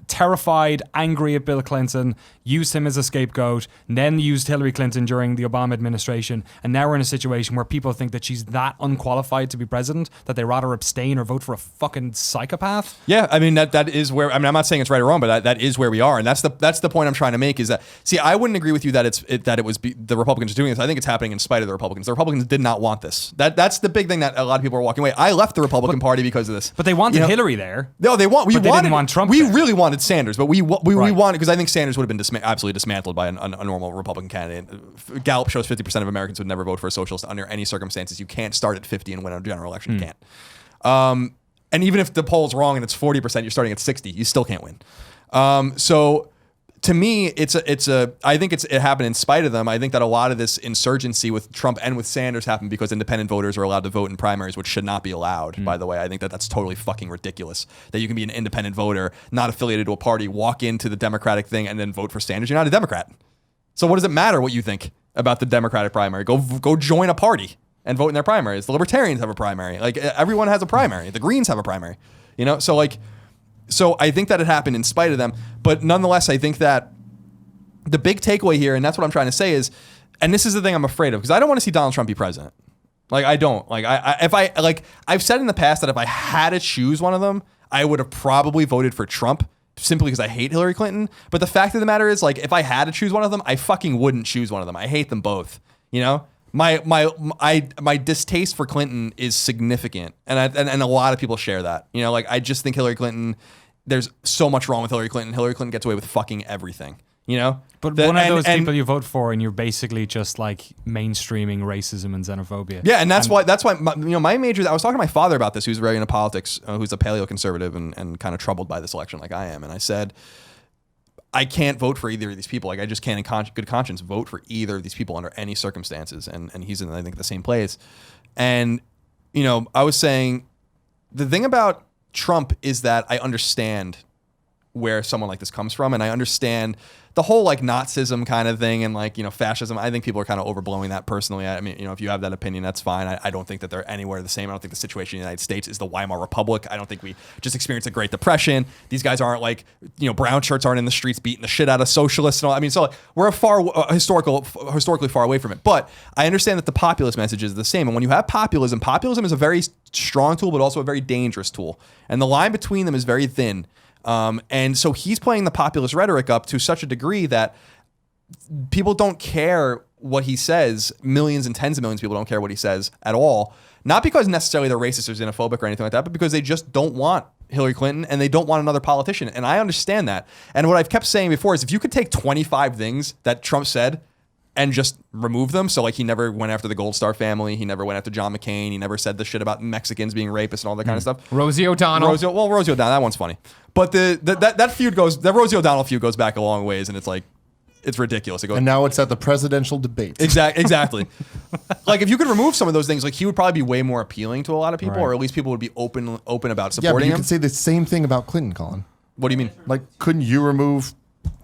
terrified, angry at Bill Clinton, used him as a scapegoat, and then used Hillary Clinton during the Obama administration. And now we're in a situation where people think that she's that unqualified to be president that they rather abstain or vote for a fucking psychopath. Yeah, I mean that is where, I mean, I'm not saying it's right or wrong, but that is where we are, and that's the point I'm trying to make. Is that, see, I wouldn't agree with you that it was the Republicans doing this. I think it's happening in spite of the Republicans. The Republicans did not want this. That's the big thing that a lot of people are walking away. I left the Republican Party because of this. But they wanted Hillary there. No, they didn't want Trump. We there. really wanted Sanders, but we wanted, because I think Sanders would have been absolutely dismantled by a normal Republican candidate. Gallup shows 50% of Americans would never vote for a socialist under any circumstances. You can't start at 50 and win a general election. You can't. And even if the poll's wrong and it's 40%, you're starting at 60. You still can't win. So to me, I think it happened in spite of them. I think that a lot of this insurgency with Trump and with Sanders happened because independent voters are allowed to vote in primaries, which should not be allowed, by the way. I think that that's totally fucking ridiculous that you can be an independent voter, not affiliated to a party, walk into the Democratic thing and then vote for Sanders. You're not a Democrat. So what does it matter what you think about the Democratic primary? Go join a party and vote in their primaries. The Libertarians have a primary. Like, everyone has a primary. The Greens have a primary. So I think that it happened in spite of them. But nonetheless, I think that the big takeaway here, and that's what I'm trying to say is, and this is the thing I'm afraid of, because I don't want to see Donald Trump be president. Like, I don't. Like, I've said in the past that if I had to choose one of them, I would have probably voted for Trump simply because I hate Hillary Clinton. But the fact of the matter is, like, if I had to choose one of them, I fucking wouldn't choose one of them. I hate them both. My distaste for Clinton is significant, and a lot of people share that. I just think Hillary Clinton, there's so much wrong with Hillary Clinton. Hillary Clinton gets away with fucking everything. But one of those people you vote for, and you're basically just like mainstreaming racism and xenophobia. Yeah, and that's why my major. I was talking to my father about this, who's very into politics, who's a paleoconservative and kind of troubled by this election, like I am, and I said, I can't vote for either of these people. Like, I just can't in good conscience vote for either of these people under any circumstances. And he's in, I think, the same place. And, I was saying the thing about Trump is that I understand where someone like this comes from. And I understand the whole like Nazism kind of thing and like, fascism. I think people are kind of overblowing that personally. I mean, if you have that opinion, that's fine. I don't think that they're anywhere the same. I don't think the situation in the United States is the Weimar Republic. I don't think we just experienced a Great Depression. These guys aren't like, brown shirts aren't in the streets beating the shit out of socialists and all. I mean, so like, we're historically far away from it. But I understand that the populist message is the same. And when you have populism is a very strong tool, but also a very dangerous tool. And the line between them is very thin. And so he's playing the populist rhetoric up to such a degree that people don't care what he says. Millions and tens of millions of people don't care what he says at all. Not because necessarily they're racist or xenophobic or anything like that, but because they just don't want Hillary Clinton and they don't want another politician. And I understand that. And what I've kept saying before is if you could take 25 things that Trump said and just remove them. So like he never went after the Gold Star family. He never went after John McCain. He never said the shit about Mexicans being rapists and all that kind of stuff. Rosie O'Donnell. Rosie O'Donnell, that one's funny. But that Rosie O'Donnell feud goes back a long ways, and it's like, it's ridiculous. It goes, And now it's at the presidential debate. Exactly. Like if you could remove some of those things, like he would probably be way more appealing to a lot of people, Right. or at least people would be open about Yeah, but supporting you him. could say the same thing about Clinton, Colin. What do you mean? Like, couldn't you remove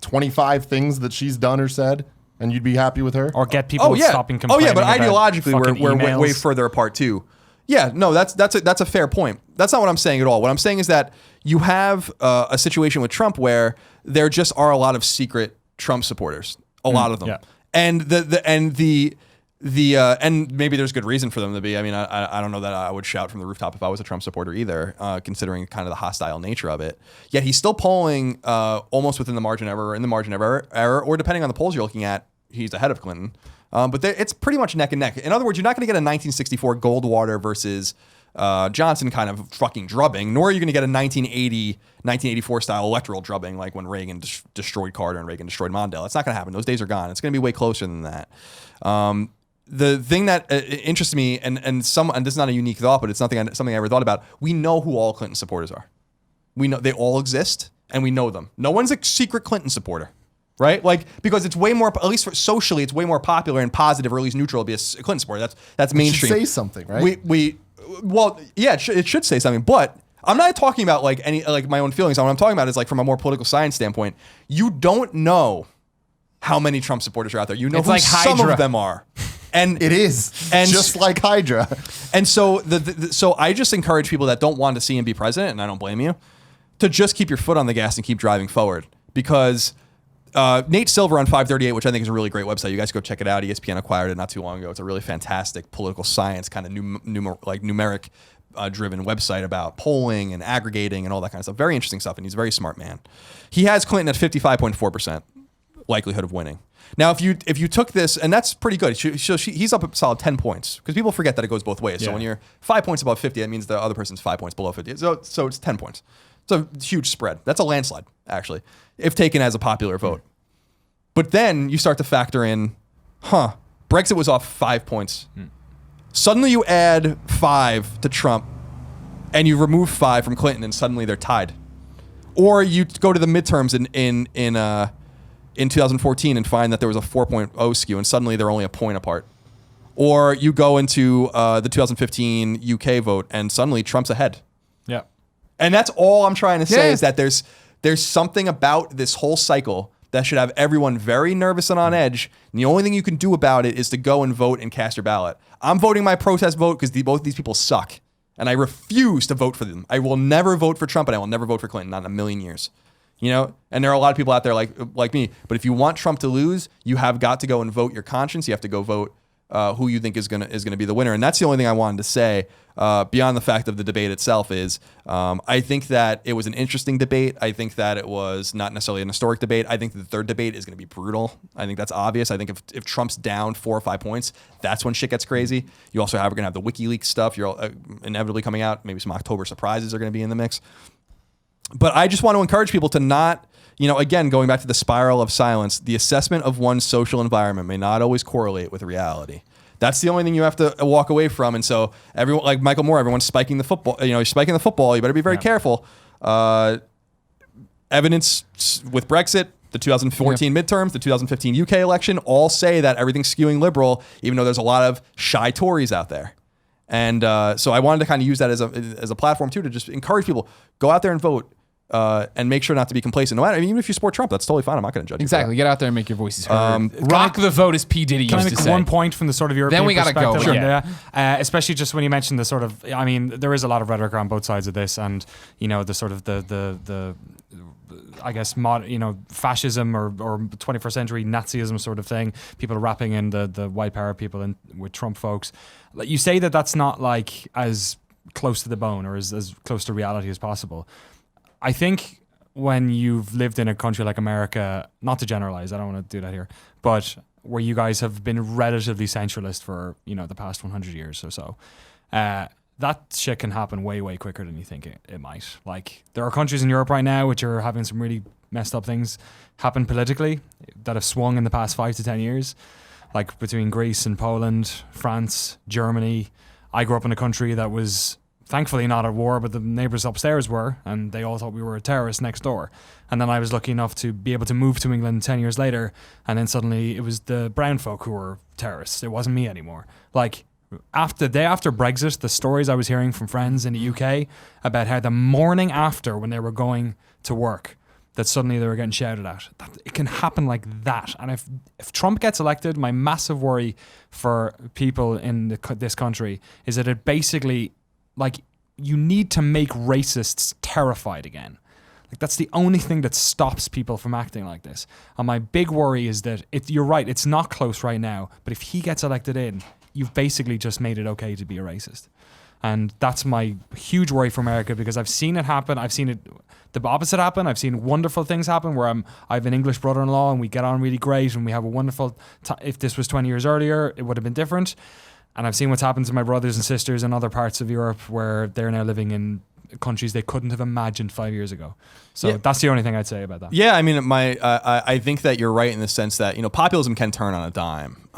25 things that she's done or said, and you'd be happy with her? Or get people stopping complaining. Oh yeah, but about ideologically fucking we're way emails. further apart too. Yeah, no, that's a fair point. That's not what I'm saying at all. What I'm saying is that you have a situation with Trump where there just are a lot of secret Trump supporters, a lot of them, yeah. and and maybe there's good reason for them to be. I mean, I don't know that I would shout from the rooftop if I was a Trump supporter either, considering kind of the hostile nature of it. Yet he's still polling almost within the margin of error, or depending on the polls you're looking at, he's ahead of Clinton. But it's pretty much neck and neck. In other words, you're not going to get a 1964 Goldwater versus Johnson kind of fucking drubbing, nor are you going to get a 1984 style electoral drubbing like when Reagan destroyed Carter and Reagan destroyed Mondale. It's not going to happen. Those days are gone. It's going to be way closer than that. The thing that interests me, and this is not a unique thought, but it's something I ever thought about. We know who all Clinton supporters are. We know they all exist, and we know them. No one's a secret Clinton supporter. Right, like because it's way more, at least for socially, it's way more popular and positive, or at least neutral to be a Clinton supporter. That's mainstream. It should say something, right? Well, yeah, it should say something, but I'm not talking about like my own feelings. What I'm talking about is like from a more political science standpoint. You don't know how many Trump supporters are out there. You know It's who like some Hydra. of them are, and It is. And just like Hydra. and so so I just encourage people that don't want to see him be president, and I don't blame you, to just keep your foot on the gas and keep driving forward because. Nate Silver on 538, which I think is a really great website. You guys go check it out. ESPN acquired it not too long ago. It's a really fantastic political science kind of numeric driven website about polling and aggregating and all that kind of stuff. Very interesting stuff, and he's a very smart man. He has Clinton at 55.4% likelihood of winning. Now, if you took this, and that's pretty good. He's up a solid 10 points because people forget that it goes both ways. So Yeah. when you're 5 points above 50, that means the other person's 5 points below 50. So it's 10 points. It's a huge spread. That's a landslide, actually, if taken as a popular vote. But then you start to factor in, Brexit was off 5 points. Suddenly you add 5 to Trump, and you remove 5 from Clinton, and suddenly they're tied. Or you go to the midterms in 2014 and find that there was a 4.0 skew, and suddenly they're only a point apart. Or you go into the 2015 UK vote, and suddenly Trump's ahead. Yeah. And that's all I'm trying to say Yeah. is that there's something about this whole cycle that should have everyone very nervous and on edge. And the only thing you can do about it is to go and vote and cast your ballot. I'm voting my protest vote because both these people suck. And I refuse to vote for them. I will never vote for Trump, and I will never vote for Clinton, not in a million years. You know, and there are a lot of people out there like me. But if you want Trump to lose, you have got to go and vote your conscience. You have to go vote who you think is gonna be the winner. And that's the only thing I wanted to say beyond the fact of the debate itself is I think that it was an interesting debate. I think that it was not necessarily an historic debate. I think the third debate is going to be brutal. I think that's obvious. I think if Trump's down 4 or 5 points, that's when shit gets crazy. You also are going to have the WikiLeaks stuff. You're inevitably coming out. Maybe some October surprises are going to be in the mix. But I just want to encourage people to not, again, going back to the spiral of silence, the assessment of one's social environment may not always correlate with reality. That's the only thing you have to walk away from. And so everyone, like Michael Moore, everyone's spiking the football. You're spiking the football. You better be very careful. Evidence with Brexit, the 2014 midterms, the 2015 UK election, all say that everything's skewing liberal, even though there's a lot of shy Tories out there. And so I wanted to kind of use that as a platform too, to just encourage people, go out there and vote. And make sure not to be complacent. No matter, even if you support Trump, that's totally fine. I'm not going to judge you. Exactly. Get out there and make your voices heard. Rock the vote, as P. Diddy Can I used make to say. one point from the sort of European Then we gotta go. perspective? Sure. Yeah. Especially just when you mentioned the sort of, I mean, there is a lot of rhetoric on both sides of this, and the sort of the I guess fascism or 21st century Nazism sort of thing. People wrapping in the white power people and with Trump folks. Like, you say that that's not like as close to the bone or as close to reality as possible. I think when you've lived in a country like America, not to generalize, I don't want to do that here, but where you guys have been relatively centralist for, the past 100 years or so, that shit can happen way, way quicker than you think it might. Like, there are countries in Europe right now which are having some really messed up things happen politically that have swung in the past 5 to 10 years, like between Greece and Poland, France, Germany. I grew up in a country that was thankfully not at war, but the neighbors upstairs were, and they all thought we were a terrorist next door. And then I was lucky enough to be able to move to England 10 years later, and then suddenly it was the brown folk who were terrorists. It wasn't me anymore. Like, the day after Brexit, the stories I was hearing from friends in the UK about how the morning after, when they were going to work, that suddenly they were getting shouted at. It can happen like that. And if Trump gets elected, my massive worry for people in this country is that it basically, like, you need to make racists terrified again. Like, that's the only thing that stops people from acting like this. And my big worry is that, you're right, it's not close right now, but if he gets elected in, you've basically just made it okay to be a racist. And that's my huge worry for America, because I've seen it happen. I've seen it the opposite happen. I've seen wonderful things happen where I have an English brother-in-law and we get on really great and we have a wonderful if this was 20 years earlier, it would have been different. And I've seen what's happened to my brothers and sisters in other parts of Europe where they're now living in countries they couldn't have imagined 5 years ago. So that's the only thing I'd say about that. Yeah, I mean, I think that you're right in the sense that, populism can turn on a dime.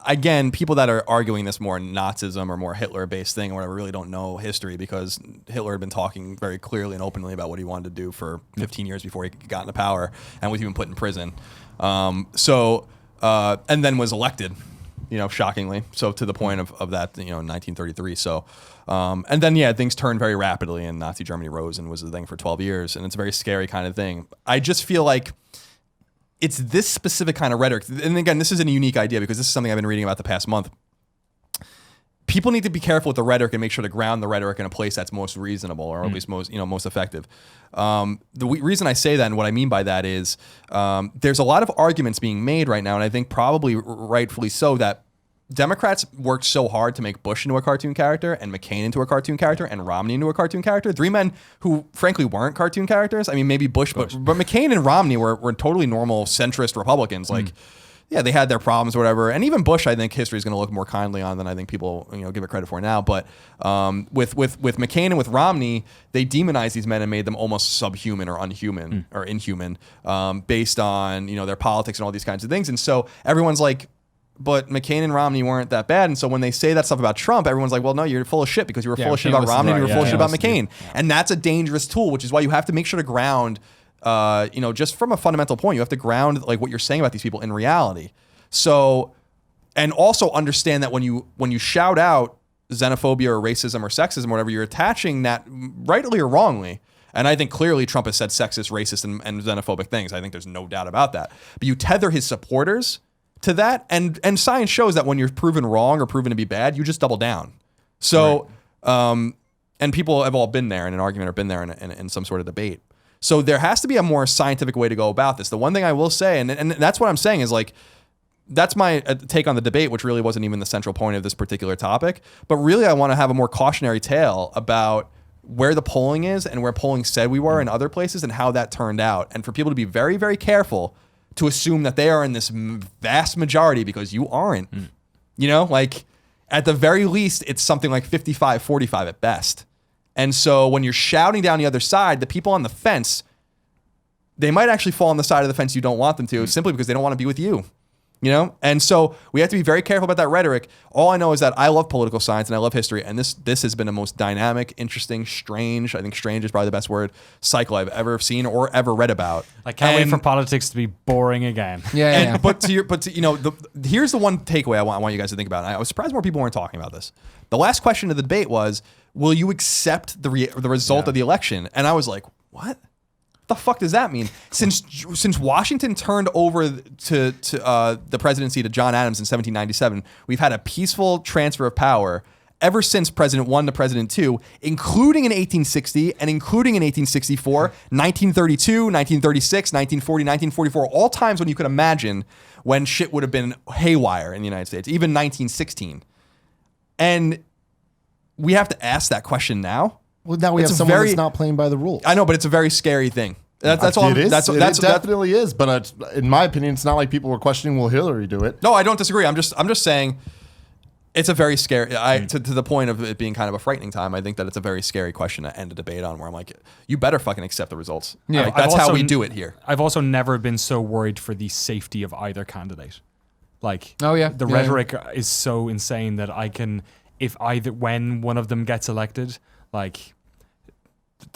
Again, people that are arguing this more Nazism or more Hitler-based thing or whatever really don't know history, because Hitler had been talking very clearly and openly about what he wanted to do for 15 years before he got into power and was even put in prison. And then was elected, shockingly. So to the point of that, in 1933. So, and then, things turned very rapidly and Nazi Germany rose and was the thing for 12 years. And it's a very scary kind of thing. I just feel like it's this specific kind of rhetoric. And again, this isn't a unique idea because this is something I've been reading about the past month. People need to be careful with the rhetoric and make sure to ground the rhetoric in a place that's most reasonable, or at least most effective. The reason I say that and what I mean by that is there's a lot of arguments being made right now, and I think probably rightfully so, that Democrats worked so hard to make Bush into a cartoon character and McCain into a cartoon character and Romney into a cartoon character. Three men who, frankly, weren't cartoon characters. I mean, maybe Bush. But McCain and Romney were totally normal centrist Republicans. Like, yeah, they had their problems or whatever. And even Bush, I think history is going to look more kindly on than I think people give it credit for now. But with McCain and with Romney, they demonized these men and made them almost subhuman or unhuman or inhuman based on their politics and all these kinds of things. And so everyone's like, but McCain and Romney weren't that bad. And so when they say that stuff about Trump, everyone's like, well, no, you're full of shit because you were full of shit about Romney and you were full of shit about McCain. And that's a dangerous tool, which is why you have to make sure to ground, just from a fundamental point, you have to ground like what you're saying about these people in reality. So, and also understand that when you shout out xenophobia or racism or sexism or whatever, you're attaching that rightly or wrongly. And I think clearly Trump has said sexist, racist, and xenophobic things. I think there's no doubt about that. But you tether his supporters to that, and science shows that when you're proven wrong or proven to be bad, you just double down. So, and people have all been there in an argument or been there in some sort of debate. So there has to be a more scientific way to go about this. The one thing I will say, and that's what I'm saying, is like, that's my take on the debate, which really wasn't even the central point of this particular topic. But really, I want to have a more cautionary tale about where the polling is and where polling said we were in other places and how that turned out. And for people to be very, very careful to assume that they are in this vast majority, because you aren't. Like, at the very least, it's something like 55-45 at best. And so when you're shouting down the other side, the people on the fence, they might actually fall on the side of the fence you don't want them to, simply because they don't want to be with you. And so we have to be very careful about that rhetoric. All I know is that I love political science and I love history, and this has been the most dynamic, interesting, strange, I think strange is probably the best word, cycle I've ever seen or ever read about. I can't wait for politics to be boring again. But here's the one takeaway I want you guys to think about. And I was surprised more people weren't talking about this. The last question of the debate was, will you accept the result of the election? And I was like, what? The fuck does that mean? Since Washington turned over to the presidency to John Adams in 1797, we've had a peaceful transfer of power ever since President 1 to President 2, including in 1860 and including in 1864, 1932, 1936, 1940, 1944, all times when you could imagine when shit would have been haywire in the United States, even 1916. And we have to ask that question now. Well, now we have someone that's not playing by the rules. I know, but it's a very scary thing. That's all. It definitely is. But in my opinion, it's not like people were questioning, will Hillary do it? No, I don't disagree. I'm just saying it's a very scary. To the point of it being kind of a frightening time. I think that it's a very scary question to end a debate on. Where I'm like, you better fucking accept the results. Yeah, like, that's how we do it here. I've also never been so worried for the safety of either candidate. Like, the rhetoric is so insane that I can when one of them gets elected, like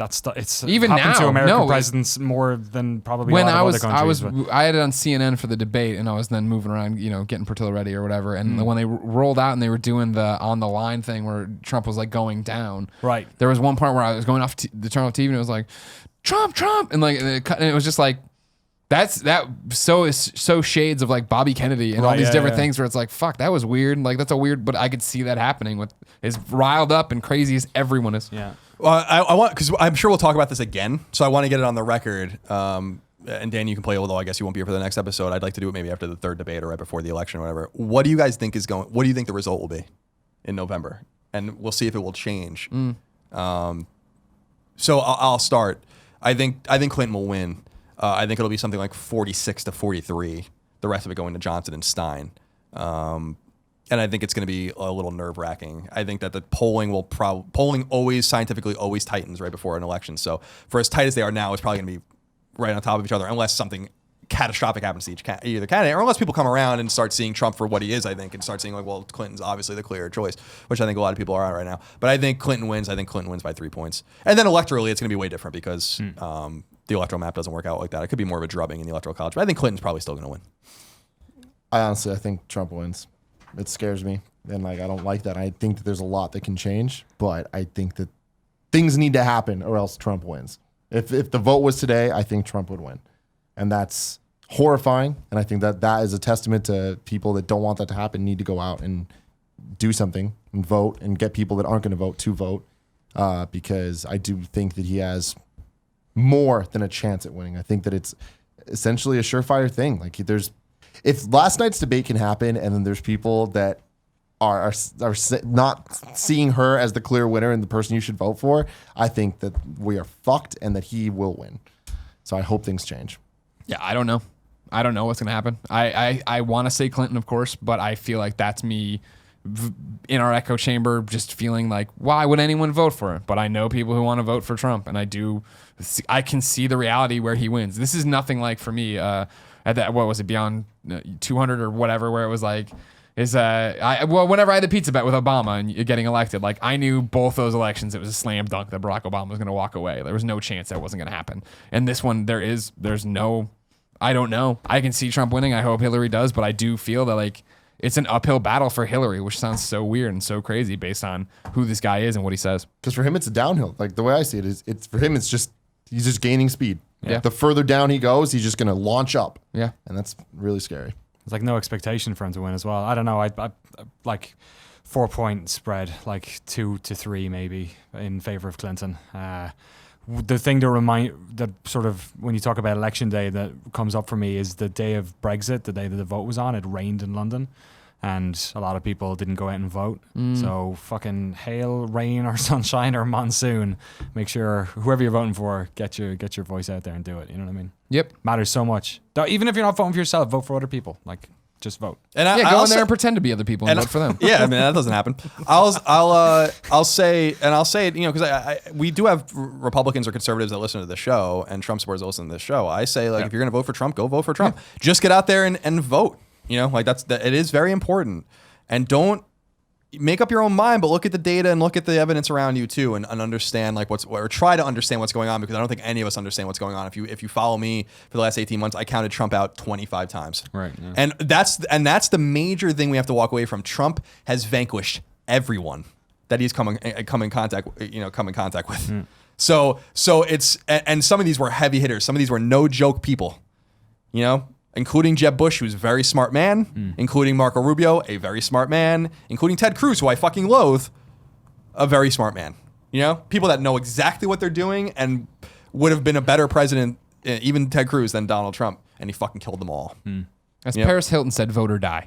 it's Even happened to now, American no, presidents more than probably when a lot I of was, other countries. I had it on CNN for the debate, and I was then moving around, getting Portillo ready or whatever. And when they rolled out and they were doing the on the line thing where Trump was like going down, Right. There was one part where I was going off the turn off TV, and it was like Trump, and like and it was just like so shades of like Bobby Kennedy and all these different things where it's like, fuck, that was weird. Like that's a weird, but I could see that happening with as riled up and crazy as everyone is. Yeah. Well, I want, because I'm sure we'll talk about this again, so I want to get it on the record. And Dan, you can play, although I guess you won't be here for the next episode. I'd like to do it maybe after the third debate or right before the election or whatever. What do you guys think what do you think the result will be in November? And we'll see if it will change. So I'll start. I think Clinton will win. I think it'll be something like 46-43. The rest of it going to Johnson and Stein. And I think it's going to be a little nerve-wracking. I think that the polling always scientifically always tightens right before an election. So for as tight as they are now, it's probably going to be right on top of each other unless something catastrophic happens to either candidate, or unless people come around and start seeing Trump for what he is, I think, and start seeing like, well, Clinton's obviously the clearer choice, which I think a lot of people are on right now. But I think Clinton wins. I think Clinton wins by 3 points. And then electorally, it's going to be way different because the electoral map doesn't work out like that. It could be more of a drubbing in the electoral college. But I think Clinton's probably still going to win. I think Trump wins. It scares me, and like I don't like that. I think that there's a lot that can change, but I think that things need to happen or else Trump wins. If the vote was today, I think Trump would win, and that's horrifying. And I think that is a testament to people that don't want that to happen need to go out and do something and vote and get people that aren't going to vote to vote, because I do think that he has more than a chance at winning. I think that it's essentially a surefire thing. Like if last night's debate can happen, and then there's people that are not seeing her as the clear winner and the person you should vote for, I think that we are fucked and that he will win. So I hope things change. Yeah, I don't know. I don't know what's going to happen. I want to say Clinton, of course, but I feel like that's me in our echo chamber just feeling like, why would anyone vote for him? But I know people who want to vote for Trump, and I can see the reality where he wins. This is nothing like for me at that, what was it, Beyond 200 or whatever, where it was like, whenever I had the pizza bet with Obama and getting elected, like I knew both those elections, it was a slam dunk that Barack Obama was going to walk away. There was no chance that wasn't going to happen. And this one, there's no, I don't know. I can see Trump winning. I hope Hillary does, but I do feel that like it's an uphill battle for Hillary, which sounds so weird and so crazy based on who this guy is and what he says. Because for him, it's a downhill. Like the way I see it is, it's for him, he's just gaining speed. Yeah. The further down he goes, he's just going to launch up. Yeah. And that's really scary. There's like no expectation for him to win as well. I don't know. I like 4-point spread, like 2-3 maybe in favor of Clinton. The thing that sort of when you talk about election day that comes up for me is the day of Brexit, the day that the vote was on. It rained in London, and a lot of people didn't go out and vote. So fucking hail, rain, or sunshine or monsoon, make sure whoever you're voting for, get your voice out there and do it. You know what I mean? Yep. Matters so much. Even if you're not voting for yourself, vote for other people. Like just vote. And Go in there and pretend to be other people and vote for them. Yeah, I mean that doesn't happen. I'll say it, because we do have Republicans or conservatives that listen to the show and Trump supporters that listen to the show. I say if you're gonna vote for Trump, go vote for Trump. Just get out there and vote. It is very important, and don't make up your own mind, but look at the data and look at the evidence around you too, and understand or try to understand what's going on, because I don't think any of us understand what's going on. If you follow me for the last 18 months, I counted Trump out 25 times. Right. Yeah. And that's the major thing we have to walk away from. Trump has vanquished everyone that he's come in contact with. So it's, and some of these were heavy hitters. Some of these were no joke people, including Jeb Bush, who's a very smart man, including Marco Rubio, a very smart man, including Ted Cruz, who I fucking loathe, a very smart man. People that know exactly what they're doing and would have been a better president, even Ted Cruz, than Donald Trump, and he fucking killed them all. As Paris Hilton said, vote or die.